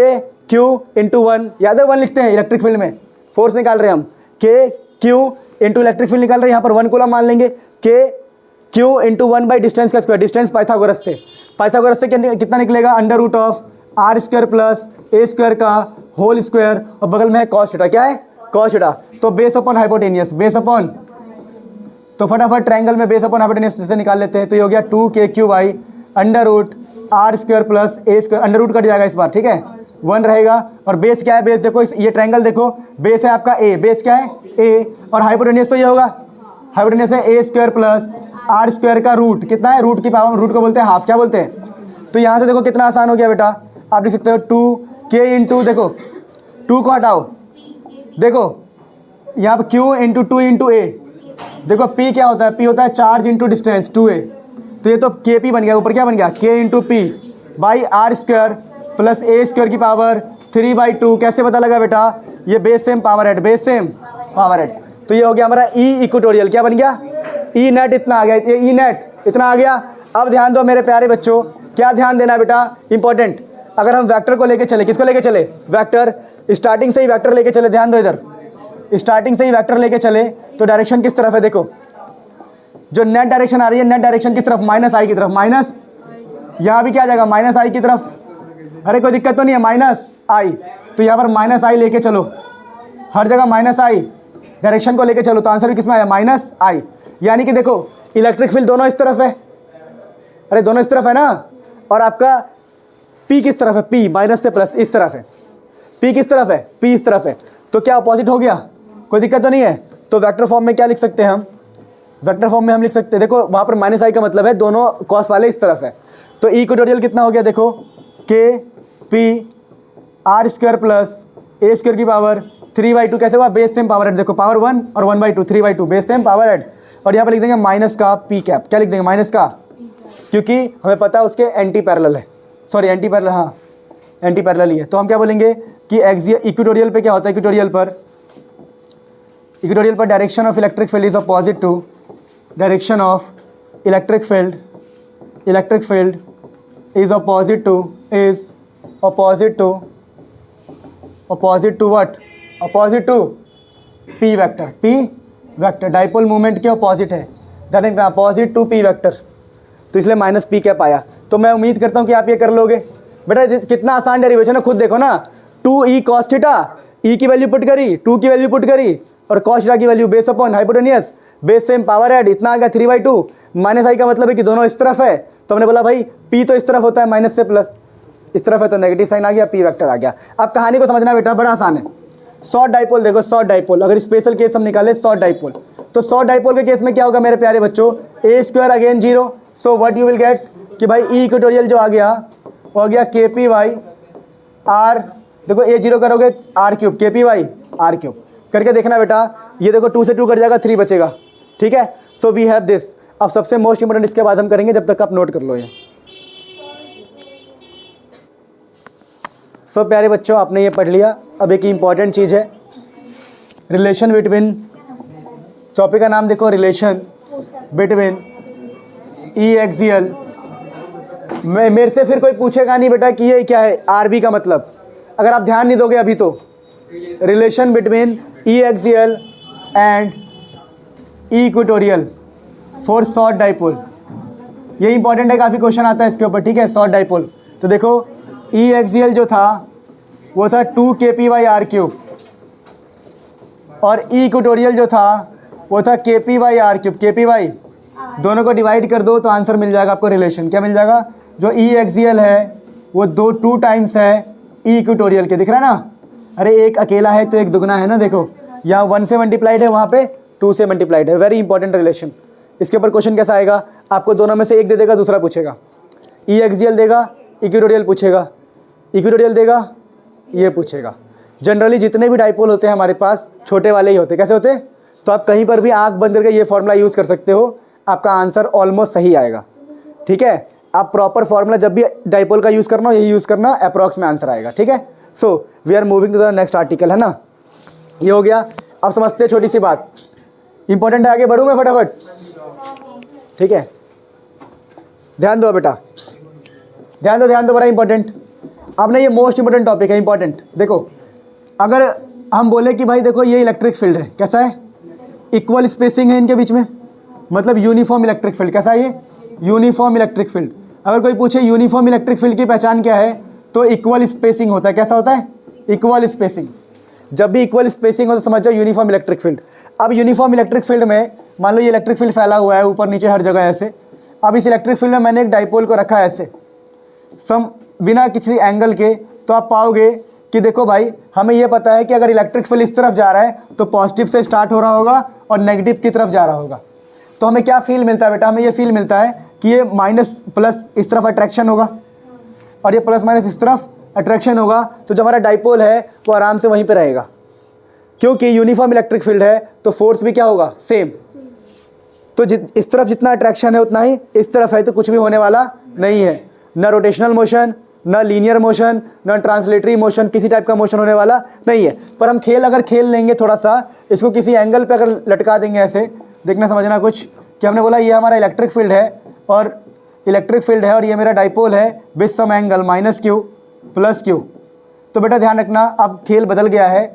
q × 1, याद है 1 लिखते हैं इलेक्ट्रिक फील्ड में, फोर्स निकाल रहे हैं हम, k q into electric field निकाल रहे हैं, यहाँ पर 1 कूलम मान लेंगे, k q × 1 डिस्टेंस का स्क्वायर, डिस्टेंस पाइथागोरस से कितना निकलेगा, √r² + a² का होल स्क्वायर, और बगल में है cos थीटा, क्या है cos थीटा। तो base upon hypotenuse, base upon, तो फटाफट ट्रायंगल में बेस अपॉन हाइपोटेनियस से निकाल लेते हैं। तो ये हो गया 2kq/√r² + a², under root cut जाएगा इस बार, ठीक है, 1 रहेगा। और बेस क्या है, बेस देखो ये ट्रायंगल देखो, बेस है आपका ए, बेस क्या है ए, और हाइपोटेन्यूज तो ये होगा, हाइपोटेन्यूज है ए स्क्वायर प्लस आर स्क्वायर का रूट, कितना है, रूट की पावर, रूट को बोलते हैं हाफ, क्या बोलते हैं। तो यहाँ से देखो कितना आसान हो गया बेटा, आप लिख सकते हो 2k इंटू, देखो 2 को हटाओ, देखो यहाँ पर q इंटू 2 इंटू ए, देखो p क्या होता है, p होता है चार्ज इंटू डिस्टेंस 2a, तो ये तो kp बन गया, ऊपर क्या बन गया k into p by r square plus a square की पावर 3/2। कैसे पता लगा बेटा, ये base same power head, base same power head. तो ये हो गया हमारा ई इक्वेटोरियल, क्या बन गया, ई नेट इतना आ गया, ये ई नेट इतना आ गया। अब ध्यान दो मेरे प्यारे बच्चों, क्या ध्यान देना बेटा, इंपॉर्टेंट, अगर हम वेक्टर को लेके चले, किसको लेके चले, वेक्टर, स्टार्टिंग से ही वेक्टर लेके चले, ध्यान दो इधर, स्टार्टिंग से ही वेक्टर लेके चले तो डायरेक्शन किस तरफ है, देखो जो नेट डायरेक्शन आ रही है, नेट डायरेक्शन किस तरफ, माइनस आई की तरफ, माइनस, यहाँ भी क्या आ जाएगा माइनस आई की तरफ, अरे कोई दिक्कत तो नहीं है, माइनस आई, तो यहाँ पर माइनस आई लेके चलो, हर जगह माइनस आई डायरेक्शन को लेके चलो, तो आंसर भी किस में आया, माइनस आई। यानी कि देखो इलेक्ट्रिक फील्ड दोनों इस तरफ है, अरे दोनों इस तरफ है ना, और आपका P किस तरफ है, P माइनस से प्लस इस तरफ है, P किस तरफ है, P इस तरफ है, तो क्या अपोजिट हो गया, कोई दिक्कत तो नहीं है। तो वेक्टर फॉर्म में क्या लिख सकते हैं हम, वेक्टर फॉर्म में हम लिख सकते हैं, देखो वहाँ पर माइनस आई का मतलब है दोनों कॉस वाले इस तरफ है, तो इक्वेटोरियल कितना हो गया, देखो k p r square plus a square की पावर 3/2, कैसे हुआ, बेस सेम पावर हेड, देखो पावर 1 और 1/2, 3/2 बेस सेम पावर हेड, और यहाँ पर लिख देंगे माइनस का p कैप, क्या लिख देंगे, माइनस का, क्योंकि हमें पता है उसके एंटी पैरेलल है, सॉरी एंटी पैरेलल, हाँ एंटी पैरेलल ही है, तो हम क्या बोलेंगे कि इक्वेटोरियल पे क्या होता है, इक्वेटोरियल पर direction of electric field is opposite to, direction of electric field is opposite to what, opposite to p vector, dipole movement के अपोजिट है, ध्यान रखना अपोजिट टू p वेक्टर, तो इसलिए माइनस p कैप आया। तो मैं उम्मीद करता हूँ कि आप ये कर लोगे बेटा, कितना आसान डेरिवेशन है, खुद देखो ना, 2e cos थीटा, e की वैल्यू पुट करी, 2 की वैल्यू पुट करी, और cos थीटा की value base upon hypotenuse, base same power head, इतना आ गया 3/2, माइनस आई का मतलब है कि दोनों इस तरफ है, तो हमने बोला भाई p तो इस तरफ होता है माइनस से प्लस, इस तरफ है तो नेगेटिव साइन आ गया, p वेक्टर आ गया। अब कहानी को समझना बेटा बड़ा आसान है, शॉर्ट डाइपोल देखो, शॉर्ट डाइपोल, अगर स्पेशल केस हम निकाले शॉर्ट डाइपोल, तो शॉर्ट डाइपोल के केस में क्या होगा मेरे प्यारे बच्चों, a square again 0, so what you will get कि भाई ई इक्वेटोरियल जो आ गया वो आ गया KP बाई आर, देखो ए 0 करोगे r cube, KP by r cube करके देखना बेटा, ये देखो 2 से 2 कट जाएगा, 3 बचेगा, ठीक है। So we have this. अब सबसे मोस्ट इंपोर्टेंट इसके बाद हम करेंगे, जब तक आप नोट कर लो ये। सो प्यारे बच्चों आपने ये पढ़ लिया। अब एक इंपॉर्टेंट चीज़ है, रिलेशन बिटवीन, टॉपिक का नाम देखो, रिलेशन बिटवीन ई एक्सियल, मेरे से फिर कोई पूछेगा नहीं बेटा कि ये क्या है, RB का मतलब, अगर आप ध्यान नहीं दोगे अभी तो, relation between E axial and equatorial for short dipole, ये इंपॉर्टेंट है, काफ़ी क्वेश्चन आता है इसके ऊपर, ठीक है। शॉर्ट डाइपोल तो देखो ई एक्सियल जो था वो था 2kp/r3, और इक्वेटोरियल जो था वो था kp/r3, kp/, दोनों को डिवाइड कर दो तो आंसर मिल जाएगा आपको, रिलेशन क्या मिल जाएगा, जो ई एक्सियल है वो 2 टाइम्स है ई इक्वेटोरियल के, दिख रहा है ना, अरे एक अकेला है तो एक दुगना है ना, देखो यहाँ 1 से मल्टीप्लाइड है, वहाँ पे 2 से मल्टीप्लाइड है, वेरी इंपॉर्टेंट रिलेशन। इसके ऊपर क्वेश्चन कैसा आएगा, आपको दोनों में से एक दे देगा, दूसरा पूछेगा, ई एक्सियल देगा, इक्वेटोरियल पूछेगा, इक्वेटोरियल देगा, ये पूछेगा। जनरली जितने भी डाइपोल होते हैं हमारे पास छोटे वाले ही होते हैं, कैसे होते हैं, तो आप कहीं पर भी आंख बंद करके ये फॉर्मूला यूज़ कर सकते हो, आपका आंसर ऑलमोस्ट सही आएगा, ठीक है। आप प्रॉपर फॉर्मूला जब भी डाइपोल का यूज़ करना हो, यही यूज़ करना, अप्रॉक्स में आंसर आएगा, ठीक है। So we are moving to the next article, है ना, ये हो गया। अब समझते हैं छोटी सी बात, इंपॉर्टेंट है, आगे बढ़ूँ मैं फटाफट, ठीक है, ध्यान दो बेटा, ध्यान दो, बड़ा इंपॉर्टेंट। अब ना ये मोस्ट इंपॉर्टेंट टॉपिक है, इंपॉर्टेंट। देखो अगर हम बोले कि भाई देखो ये इलेक्ट्रिक फील्ड है, कैसा है, इक्वल स्पेसिंग है इनके बीच में, मतलब यूनिफॉर्म इलेक्ट्रिक फील्ड, कैसा है ये, यूनिफॉर्म इलेक्ट्रिक फील्ड। अगर कोई पूछे यूनिफॉर्म इलेक्ट्रिक फील्ड की पहचान क्या है, तो इक्वल स्पेसिंग होता है, कैसा होता है, इक्वल स्पेसिंग। जब भी इक्वल स्पेसिंग हो तो समझ जाओ यूनिफॉर्म इलेक्ट्रिक फील्ड। अब यूनिफॉर्म इलेक्ट्रिक फील्ड में मान लो ये इलेक्ट्रिक फील्ड फैला हुआ है ऊपर नीचे हर जगह ऐसे, अब इस इलेक्ट्रिक फील्ड में मैंने एक डाइपोल को रखा है ऐसे, बिना किसी एंगल के, तो आप पाओगे कि देखो भाई, हमें ये पता है कि अगर इलेक्ट्रिक फील्ड इस तरफ जा रहा है तो पॉजिटिव से स्टार्ट हो रहा होगा और नेगेटिव की तरफ जा रहा होगा। तो हमें क्या फील मिलता है बेटा, हमें ये फील मिलता है कि ये माइनस प्लस इस तरफ अट्रैक्शन होगा और ये प्लस माइनस इस तरफ अट्रैक्शन होगा। तो जो हमारा डाइपोल है वो आराम से वहीं पे रहेगा, क्योंकि यूनिफॉर्म इलेक्ट्रिक फील्ड है तो फोर्स भी क्या होगा, सेम। तो इस तरफ जितना अट्रैक्शन है उतना ही इस तरफ है, तो कुछ भी होने वाला नहीं है, ना रोटेशनल मोशन, ना लीनियर मोशन, ना ट्रांसलेटरी मोशन, किसी टाइप का मोशन होने वाला नहीं है। पर हम खेल अगर खेल लेंगे थोड़ा सा, इसको किसी एंगल पे अगर लटका देंगे ऐसे, देखना समझना कुछ, कि हमने बोला ये हमारा इलेक्ट्रिक फील्ड है और ये मेरा डाइपोल है with some angle minus q plus q. तो बेटा ध्यान रखना, अब खेल बदल गया है,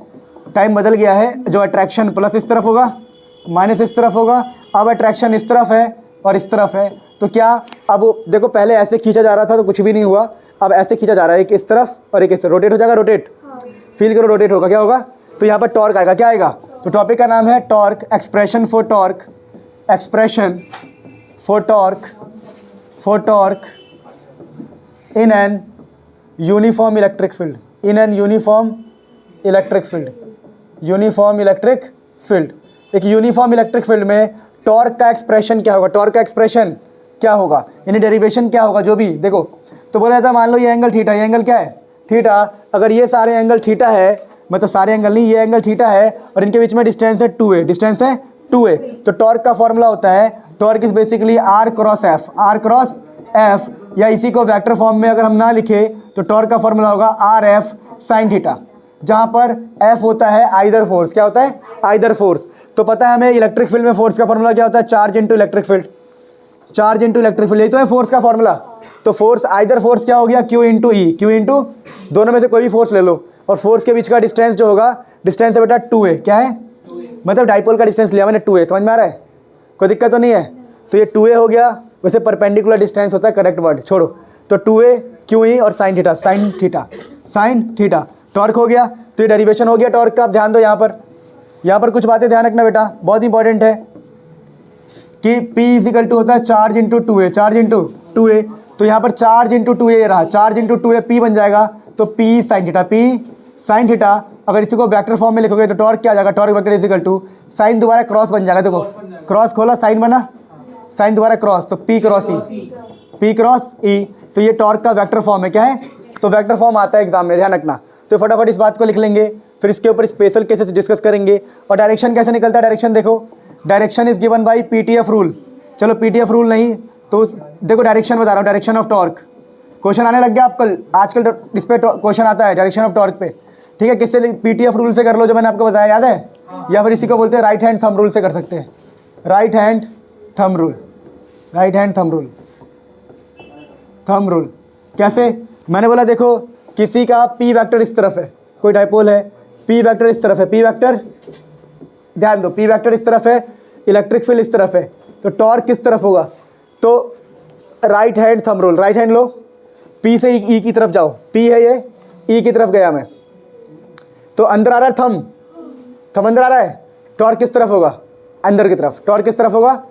टाइम बदल गया है। जो अट्रैक्शन प्लस इस तरफ होगा, माइनस इस तरफ होगा, अब अट्रैक्शन इस तरफ है और इस तरफ है। तो क्या, अब देखो पहले ऐसे खींचा जा रहा था तो कुछ भी नहीं हुआ, अब ऐसे खींचा जा रहा है, एक इस तरफ और एक इस तरफ। रोटेट हो जाएगा, रोटेट, फील करो, रोटेट होगा, क्या होगा, तो यहाँ पर टॉर्क आएगा। क्या आएगा, तो टॉपिक का नाम है torque, expression for torque, expression for torque in an uniform electric field, in an uniform electric field. एक यूनिफॉर्म इलेक्ट्रिक फील्ड में टॉर्क का एक्सप्रेशन क्या होगा, टॉर्क का एक्सप्रेशन क्या होगा, यानी डेरिवेशन क्या होगा, जो भी देखो। तो बोला जाता है मान लो ये एंगल थीटा, ये एंगल क्या है, थीटा। अगर ये सारे एंगल थीटा है, मतलब सारे एंगल नहीं, ये एंगल थीटा है और इनके बीच में डिस्टेंस है 2a, डिस्टेंस है 2a। तो टॉर्क का फॉर्मूला होता है, torque is basically r cross f, या इसी को वेक्टर फॉर्म में अगर हम ना लिखे तो टॉर्क का फॉर्मूला होगा RF sin थीटा, जहाँ पर F होता है आइदर फोर्स। क्या होता है, आइदर फोर्स। तो पता है हमें इलेक्ट्रिक फील्ड में फोर्स का फॉर्मूला क्या होता है, charge into electric field, charge into electric field, यही तो है फोर्स का फॉर्मूला। तो फोर्स आइदर फोर्स क्या हो गया, Q इंटू ई, Q इंटू दोनों में से कोई भी फोर्स ले लो, और फोर्स के बीच का डिस्टेंस जो होगा, डिस्टेंस है बेटा 2a। क्या है, मतलब डाइपोल का डिस्टेंस लिया मैंने 2a, समझ में आ रहा है, कोई दिक्कत तो नहीं है। तो ये 2a हो गया, वैसे परपेंडिकुलर डिस्टेंस होता है, करेक्ट वर्ड छोड़ो। तो 2a QE और साइन थीटा टॉर्क हो गया। तो ये डेरिवेशन हो गया टॉर्क का। अब ध्यान दो यहाँ पर कुछ बातें ध्यान रखना बेटा, बहुत इंपॉर्टेंट है कि P इजिकल टू होता है charge into 2a, charge into 2a। तो यहाँ पर चार्ज इंटू 2a रहा, चार्ज इंटू 2a P बन जाएगा, तो P साइन थीटा। अगर इसी को वेक्टर फॉर्म में लिखोगे तो टॉर्क क्या आ जाएगा, torque vector is equal to sine दोबारा क्रॉस बन जाएगा। देखो क्रॉस खोला, साइन बना, साइन दोबारा क्रॉस, तो P क्रॉस E। तो ये टॉर्क का वेक्टर फॉर्म है। क्या है, तो वेक्टर फॉर्म आता है एग्जाम में, ध्यान रखना। तो फटाफट इस बात को लिख लेंगे, फिर इसके ऊपर स्पेशल केसेस डिस्कस करेंगे। और डायरेक्शन कैसे निकलता है, डायरेक्शन देखो, direction is given bye PTF rule. चलो PTF रूल नहीं तो देखो डायरेक्शन बता रहा हूँ, डायरेक्शन ऑफ टॉर्क। क्वेश्चन आने लग गया आपको, आजकल इस पर क्वेश्चन आता है डायरेक्शन ऑफ टॉर्क पे, ठीक है। किससे, PTF रूल से कर लो, जो मैंने आपको बताया, याद है, या फिर इसी को बोलते हैं राइट हैंड थंब रूल से कर सकते हैं, राइट हैंड थंब रूल। कैसे, मैंने बोला देखो किसी का P वेक्टर इस तरफ है, कोई डाइपोल है, P वेक्टर इस तरफ है, P वेक्टर ध्यान दो, P वेक्टर इस तरफ है, इलेक्ट्रिक फील्ड इस तरफ है, तो टॉर्क किस तरफ होगा, तो right hand thumb rule, right hand लो, P से E की तरफ जाओ, P है ये, E की तरफ गया मैं, तो अंदर आ रहा है थंब अंदर आ रहा है, टॉर्क किस तरफ होगा, अंदर की तरफ, टॉर्क किस तरफ होगा।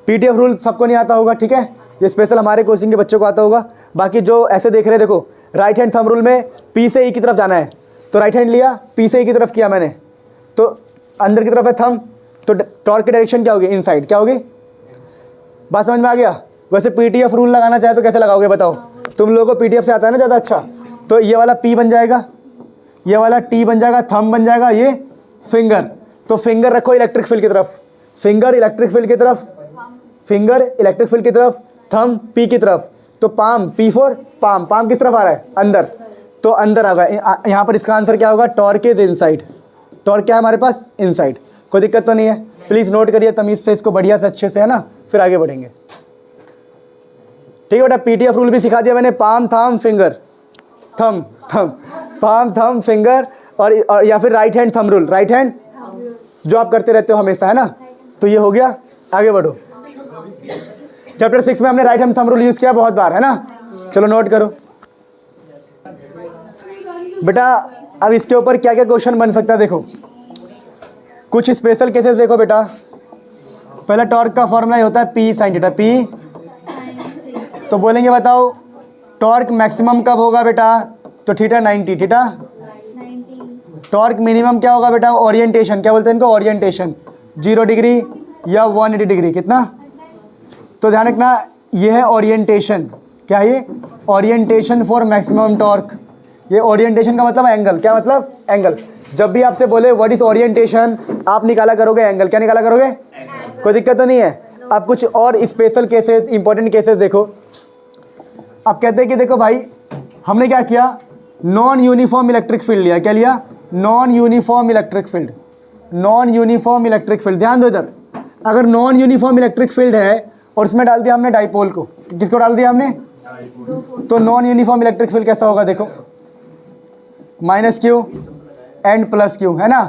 PTF रूल सबको नहीं आता होगा, ठीक है, ये स्पेशल हमारे कोचिंग के बच्चों को आता होगा। बाकी जो ऐसे देख रहे हैं, देखो राइट हैंड थंब रूल में P से E की तरफ जाना है, तो राइट हैंड लिया, P से E की तरफ किया मैंने, तो अंदर की तरफ है थंब, तो टॉर्क की डायरेक्शन क्या होगी, इनसाइड। क्या होगी, बात समझ में आ गया। वैसे PTF रूल लगाना चाहे तो कैसे लगाओगे बताओ, तुम लोगों को PTF से आता है ना ज़्यादा अच्छा। तो ये वाला P बन जाएगा, ये वाला T बन जाएगा, थंब बन जाएगा, ये फिंगर। तो फिंगर रखो इलेक्ट्रिक फील्ड की तरफ, फिंगर इलेक्ट्रिक फील्ड की तरफ, थंब P की तरफ। तो palm, P for palm, palm किस तरफ आ रहा है, अंदर, तो अंदर आ गया। यहाँ पर इसका आंसर क्या होगा, टॉर्क इज इनसाइड। टॉर्क क्या है हमारे पास, इनसाइड। कोई दिक्कत तो नहीं है, प्लीज़ नोट करिए तमीज़ से इसको बढ़िया से अच्छे से, है ना, फिर आगे बढ़ेंगे। ठीक है बेटा, PTF रूल भी सिखा दिया मैंने, palm thumb finger, palm thumb finger, और या फिर right hand thumb rule, right hand जो आप करते रहते हो हमेशा, है ना। तो ये हो गया, आगे बढ़ो। चैप्टर 6 में हमने right hand thumb rule use किया बहुत बार, है ना। चलो नोट करो बेटा। अब इसके ऊपर क्या क्या क्वेश्चन बन सकता है, देखो कुछ स्पेशल केसेस देखो बेटा। पहला टॉर्क का फॉर्मूला होता है P साइन थीटा, P। तो बोलेंगे बताओ टॉर्क मैक्सिमम कब होगा बेटा, तो थीटा 90, थीटा टॉर्क मिनिमम क्या होगा बेटा, ओरिएंटेशन, क्या बोलते हैं इनको, ओरिएंटेशन 0 डिग्री या 180 डिग्री, कितना। तो ध्यान रखना ये है ओरिएंटेशन, क्या ये, ओरिएंटेशन फॉर मैक्सिमम टॉर्क। ये ओरिएंटेशन का मतलब एंगल, क्या मतलब, एंगल। जब भी आपसे बोले व्हाट इज ओरिएंटेशन, आप निकाला करोगे एंगल, क्या निकाला करोगे, कोई दिक्कत तो नहीं है। अब कुछ और स्पेशल केसेस, इंपॉर्टेंट केसेस देखो। अब कहते हैं कि देखो भाई हमने क्या किया, नॉन यूनिफॉर्म इलेक्ट्रिक फील्ड लिया, क्या लिया, non uniform electric field, non uniform electric field. ध्यान दो इधर, अगर नॉन यूनिफॉर्म इलेक्ट्रिक फील्ड है और उसमें डाल दिया हमने डाइपोल को, किसको डाल दिया हमने, तो नॉन यूनिफॉर्म इलेक्ट्रिक फील्ड कैसा होगा देखो, minus q and plus Q, है ना।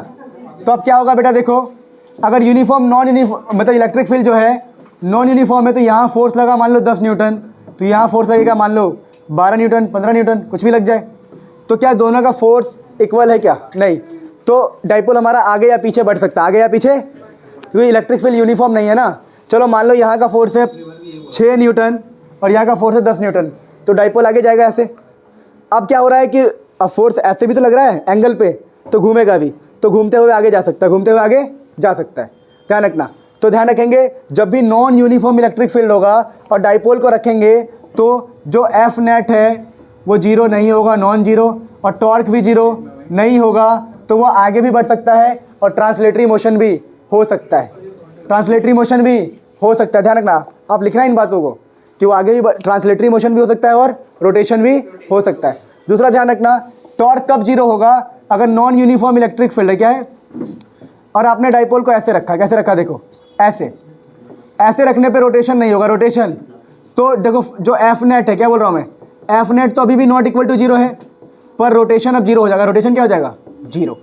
तो अब क्या होगा बेटा देखो, अगर यूनिफॉर्म नॉन यूनिफॉर्म मतलब इलेक्ट्रिक फील्ड जो है नॉन यूनिफॉर्म है, तो यहाँ फोर्स लगा मान लो 10 न्यूटन, तो यहाँ फोर्स लगेगा मान लो 12 न्यूटन, 15 न्यूटन, कुछ भी लग जाए। तो क्या दोनों का फोर्स इक्वल है क्या, नहीं। तो डाइपोल हमारा आगे या पीछे बढ़ सकता है, आगे या पीछे, क्योंकि इलेक्ट्रिक फील्ड यूनिफॉर्म नहीं है ना। चलो मान लो यहाँ का फोर्स है 6 न्यूटन और यहाँ का फोर्स है 10 न्यूटन, तो डाइपोल आगे जाएगा ऐसे। अब क्या हो रहा है कि अब फोर्स ऐसे भी तो लग रहा है एंगल पे, तो घूमेगा भी, तो घूमते हुए आगे जा सकता है, घूमते हुए आगे जा सकता है, ध्यान रखना। तो ध्यान रखेंगे जब भी नॉन यूनिफॉर्म इलेक्ट्रिक फील्ड होगा और डाइपोल को रखेंगे तो जो एफ नेट है वो 0 नहीं होगा, नॉन जीरो, और टॉर्क भी 0 नहीं होगा, तो वो आगे भी बढ़ सकता है और ट्रांसलेटरी मोशन भी हो सकता है, ट्रांसलेटरी मोशन भी हो सकता है। ध्यान रखना, आप लिखना इन बातों को कि वो आगे भी ट्रांसलेटरी मोशन भी हो सकता है और रोटेशन भी हो सकता है। दूसरा ध्यान रखना, टॉर्क कब 0 होगा, अगर नॉन यूनिफॉर्म इलेक्ट्रिक फील्ड है, क्या है, और आपने डाइपोल को ऐसे रखा, कैसे रखा देखो, ऐसे, ऐसे रखने पे रोटेशन नहीं होगा, रोटेशन। तो देखो जो एफ नेट है, क्या बोल रहा हूँ मैं, एफ नेट तो अभी भी नॉट इक्वल टू 0 है, पर रोटेशन अब 0 हो जाएगा, रोटेशन क्या हो जाएगा, 0।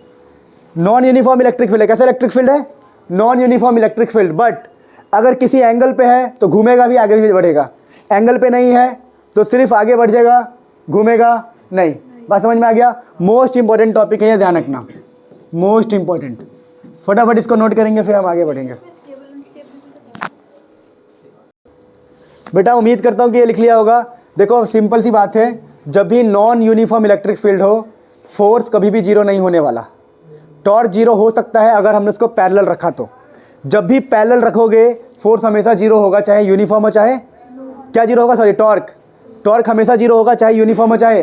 नॉन यूनिफॉर्म इलेक्ट्रिक फील्ड है, कैसा इलेक्ट्रिक फील्ड है, non uniform electric field, but अगर किसी एंगल पे है तो घूमेगा भी, आगे भी बढ़ेगा, एंगल पे नहीं है तो सिर्फ आगे बढ़ जाएगा, घूमेगा नहीं। बात समझ में आ गया। मोस्ट इंपॉर्टेंट टॉपिक है ये, ध्यान रखना, मोस्ट इंपॉर्टेंट। फटाफट इसको नोट करेंगे फिर हम आगे बढ़ेंगे। बेटा उम्मीद करता हूँ कि ये लिख लिया होगा। देखो सिंपल सी बात है, जब भी नॉन यूनिफॉर्म इलेक्ट्रिक फील्ड हो, फोर्स कभी भी 0 नहीं होने वाला, टॉर्क 0 हो सकता है अगर हमने उसको पैरेलल रखा तो। जब भी पैरेलल रखोगे फोर्स हमेशा 0 होगा, चाहे यूनिफॉर्म हो चाहे क्या 0 होगा, सॉरी टॉर्क हमेशा 0 होगा, चाहे यूनिफॉर्म हो चाहे,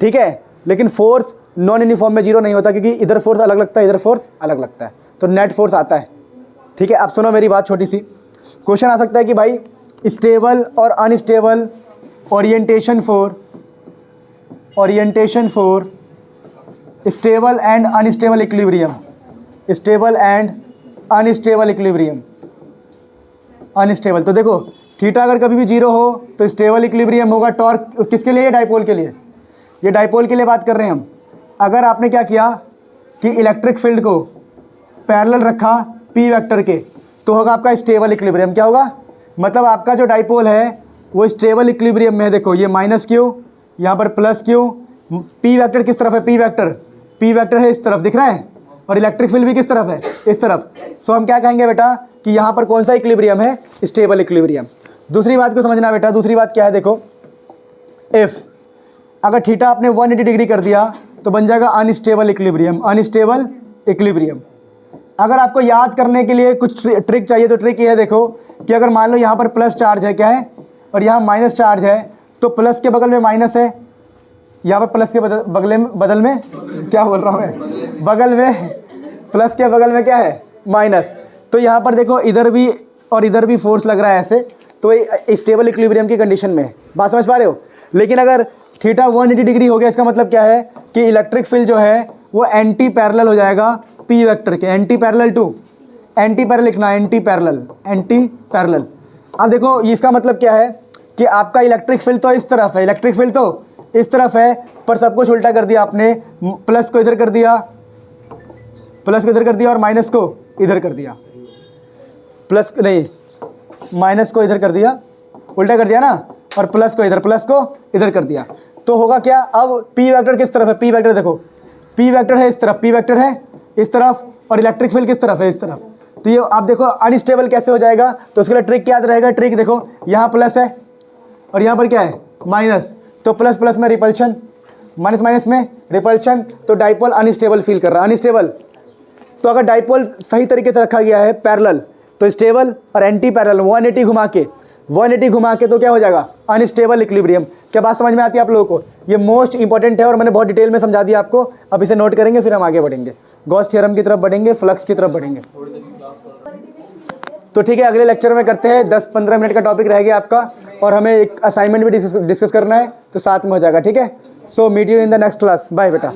ठीक है। लेकिन फोर्स नॉन यूनिफॉर्म में 0 नहीं होता, क्योंकि इधर फोर्स अलग लगता है, इधर फोर्स अलग लगता है, तो नेट फोर्स आता है, ठीक है। अब सुनो मेरी बात, छोटी सी क्वेश्चन आ सकता है कि भाई स्टेबल और unstable orientation for stable and unstable equilibrium, stable and unstable equilibrium, unstable. तो देखो थीटा अगर कभी भी 0 हो तो स्टेबल इक्विलिब्रियम होगा। टॉर्क किसके लिए, डाइपोल के लिए, ये डाइपोल के लिए बात कर रहे हैं हम। अगर आपने क्या किया कि इलेक्ट्रिक फील्ड को पैरेलल रखा पी वेक्टर के, तो होगा आपका स्टेबल इक्विलिब्रियम। क्या होगा, मतलब आपका जो डाइपोल है वो स्टेबल इक्विलिब्रियम में है। देखो ये माइनस क्यू, यहाँ पर प्लस क्यू, पी वेक्टर किस तरफ है, पी वेक्टर है इस तरफ, दिख रहा है, और इलेक्ट्रिक फील्ड भी किस तरफ है, इस तरफ। सो हम क्या कहेंगे बेटा कि यहाँ पर कौन सा इक्विलिब्रियम है, स्टेबल इक्विलिब्रियम। दूसरी बात को समझना बेटा, दूसरी बात क्या है देखो, इफ अगर थीटा आपने 180 डिग्री कर दिया तो बन जाएगा अनस्टेबल इक्विलिब्रियम, अनस्टेबल इक्विलिब्रियम। अगर आपको याद करने के लिए कुछ ट्रिक चाहिए तो ट्रिक ये है देखो कि अगर मान लो यहाँ पर प्लस चार्ज है, क्या है, और यहाँ माइनस चार्ज है, तो प्लस के बगल में माइनस है, यहाँ पर प्लस के बदल में क्या बोल रहा हूँ मैं, बगल में, प्लस के बगल में क्या है, माइनस। तो यहाँ पर देखो इधर भी और इधर भी फोर्स लग रहा है ऐसे, तो ये स्टेबल इक्विलिब्रियम की कंडीशन में है। बात समझ पा रहे हो। लेकिन अगर थीटा 180 डिग्री हो गया, इसका मतलब क्या है कि इलेक्ट्रिक फील्ड जो है वो एंटी पैरेलल हो जाएगा पी वेक्टर के, anti parallel to, anti parallel लिखना, एंटी पैरेलल। अब देखो इसका मतलब क्या है कि आपका इलेक्ट्रिक फील्ड तो इस तरफ है, इलेक्ट्रिक फील्ड तो इस तरफ है, पर सब कुछ उल्टा कर दिया आपने, प्लस को इधर कर दिया, प्लस को इधर कर दिया और माइनस को इधर कर दिया, प्लस नहीं माइनस को इधर कर दिया, उल्टा कर दिया ना, और प्लस को इधर कर दिया। तो होगा क्या, अब पी वेक्टर किस तरफ है, पी वेक्टर देखो, पी वेक्टर है इस तरफ, पी वेक्टर है इस तरफ, और इलेक्ट्रिक फील्ड किस तरफ है, इस तरफ। तो ये आप देखो अनस्टेबल कैसे हो जाएगा, तो उसके लिए ट्रिक याद रहेगा। ट्रिक देखो, यहाँ प्लस है और यहाँ पर क्या है, माइनस, तो प्लस प्लस में रिपल्शन, माइनस माइनस में रिपल्शन, तो डाइपोल अनस्टेबल फील कर रहा है, अनस्टेबल। तो अगर डाइपोल सही तरीके से रखा गया है पैरेलल तो स्टेबल, और एंटी पैरेलल 180 घुमा के तो क्या हो जाएगा, अनस्टेबल इक्विलिब्रियम। क्या बात समझ में आती है आप लोगों को? ये मोस्ट इंपॉर्टेंट है और मैंने बहुत डिटेल में समझा दिया आपको। अब इसे नोट करेंगे, फिर हम आगे बढ़ेंगे, गॉस थ्योरम की तरफ बढ़ेंगे, फ्लक्स की तरफ बढ़ेंगे। तो ठीक है, अगले लेक्चर में करते हैं। 10-15 मिनट का टॉपिक रह गया आपका, और हमें एक असाइनमेंट भी डिस्कस करना है, तो साथ में हो जाएगा, ठीक है। So meet you in the next class, bye बेटा।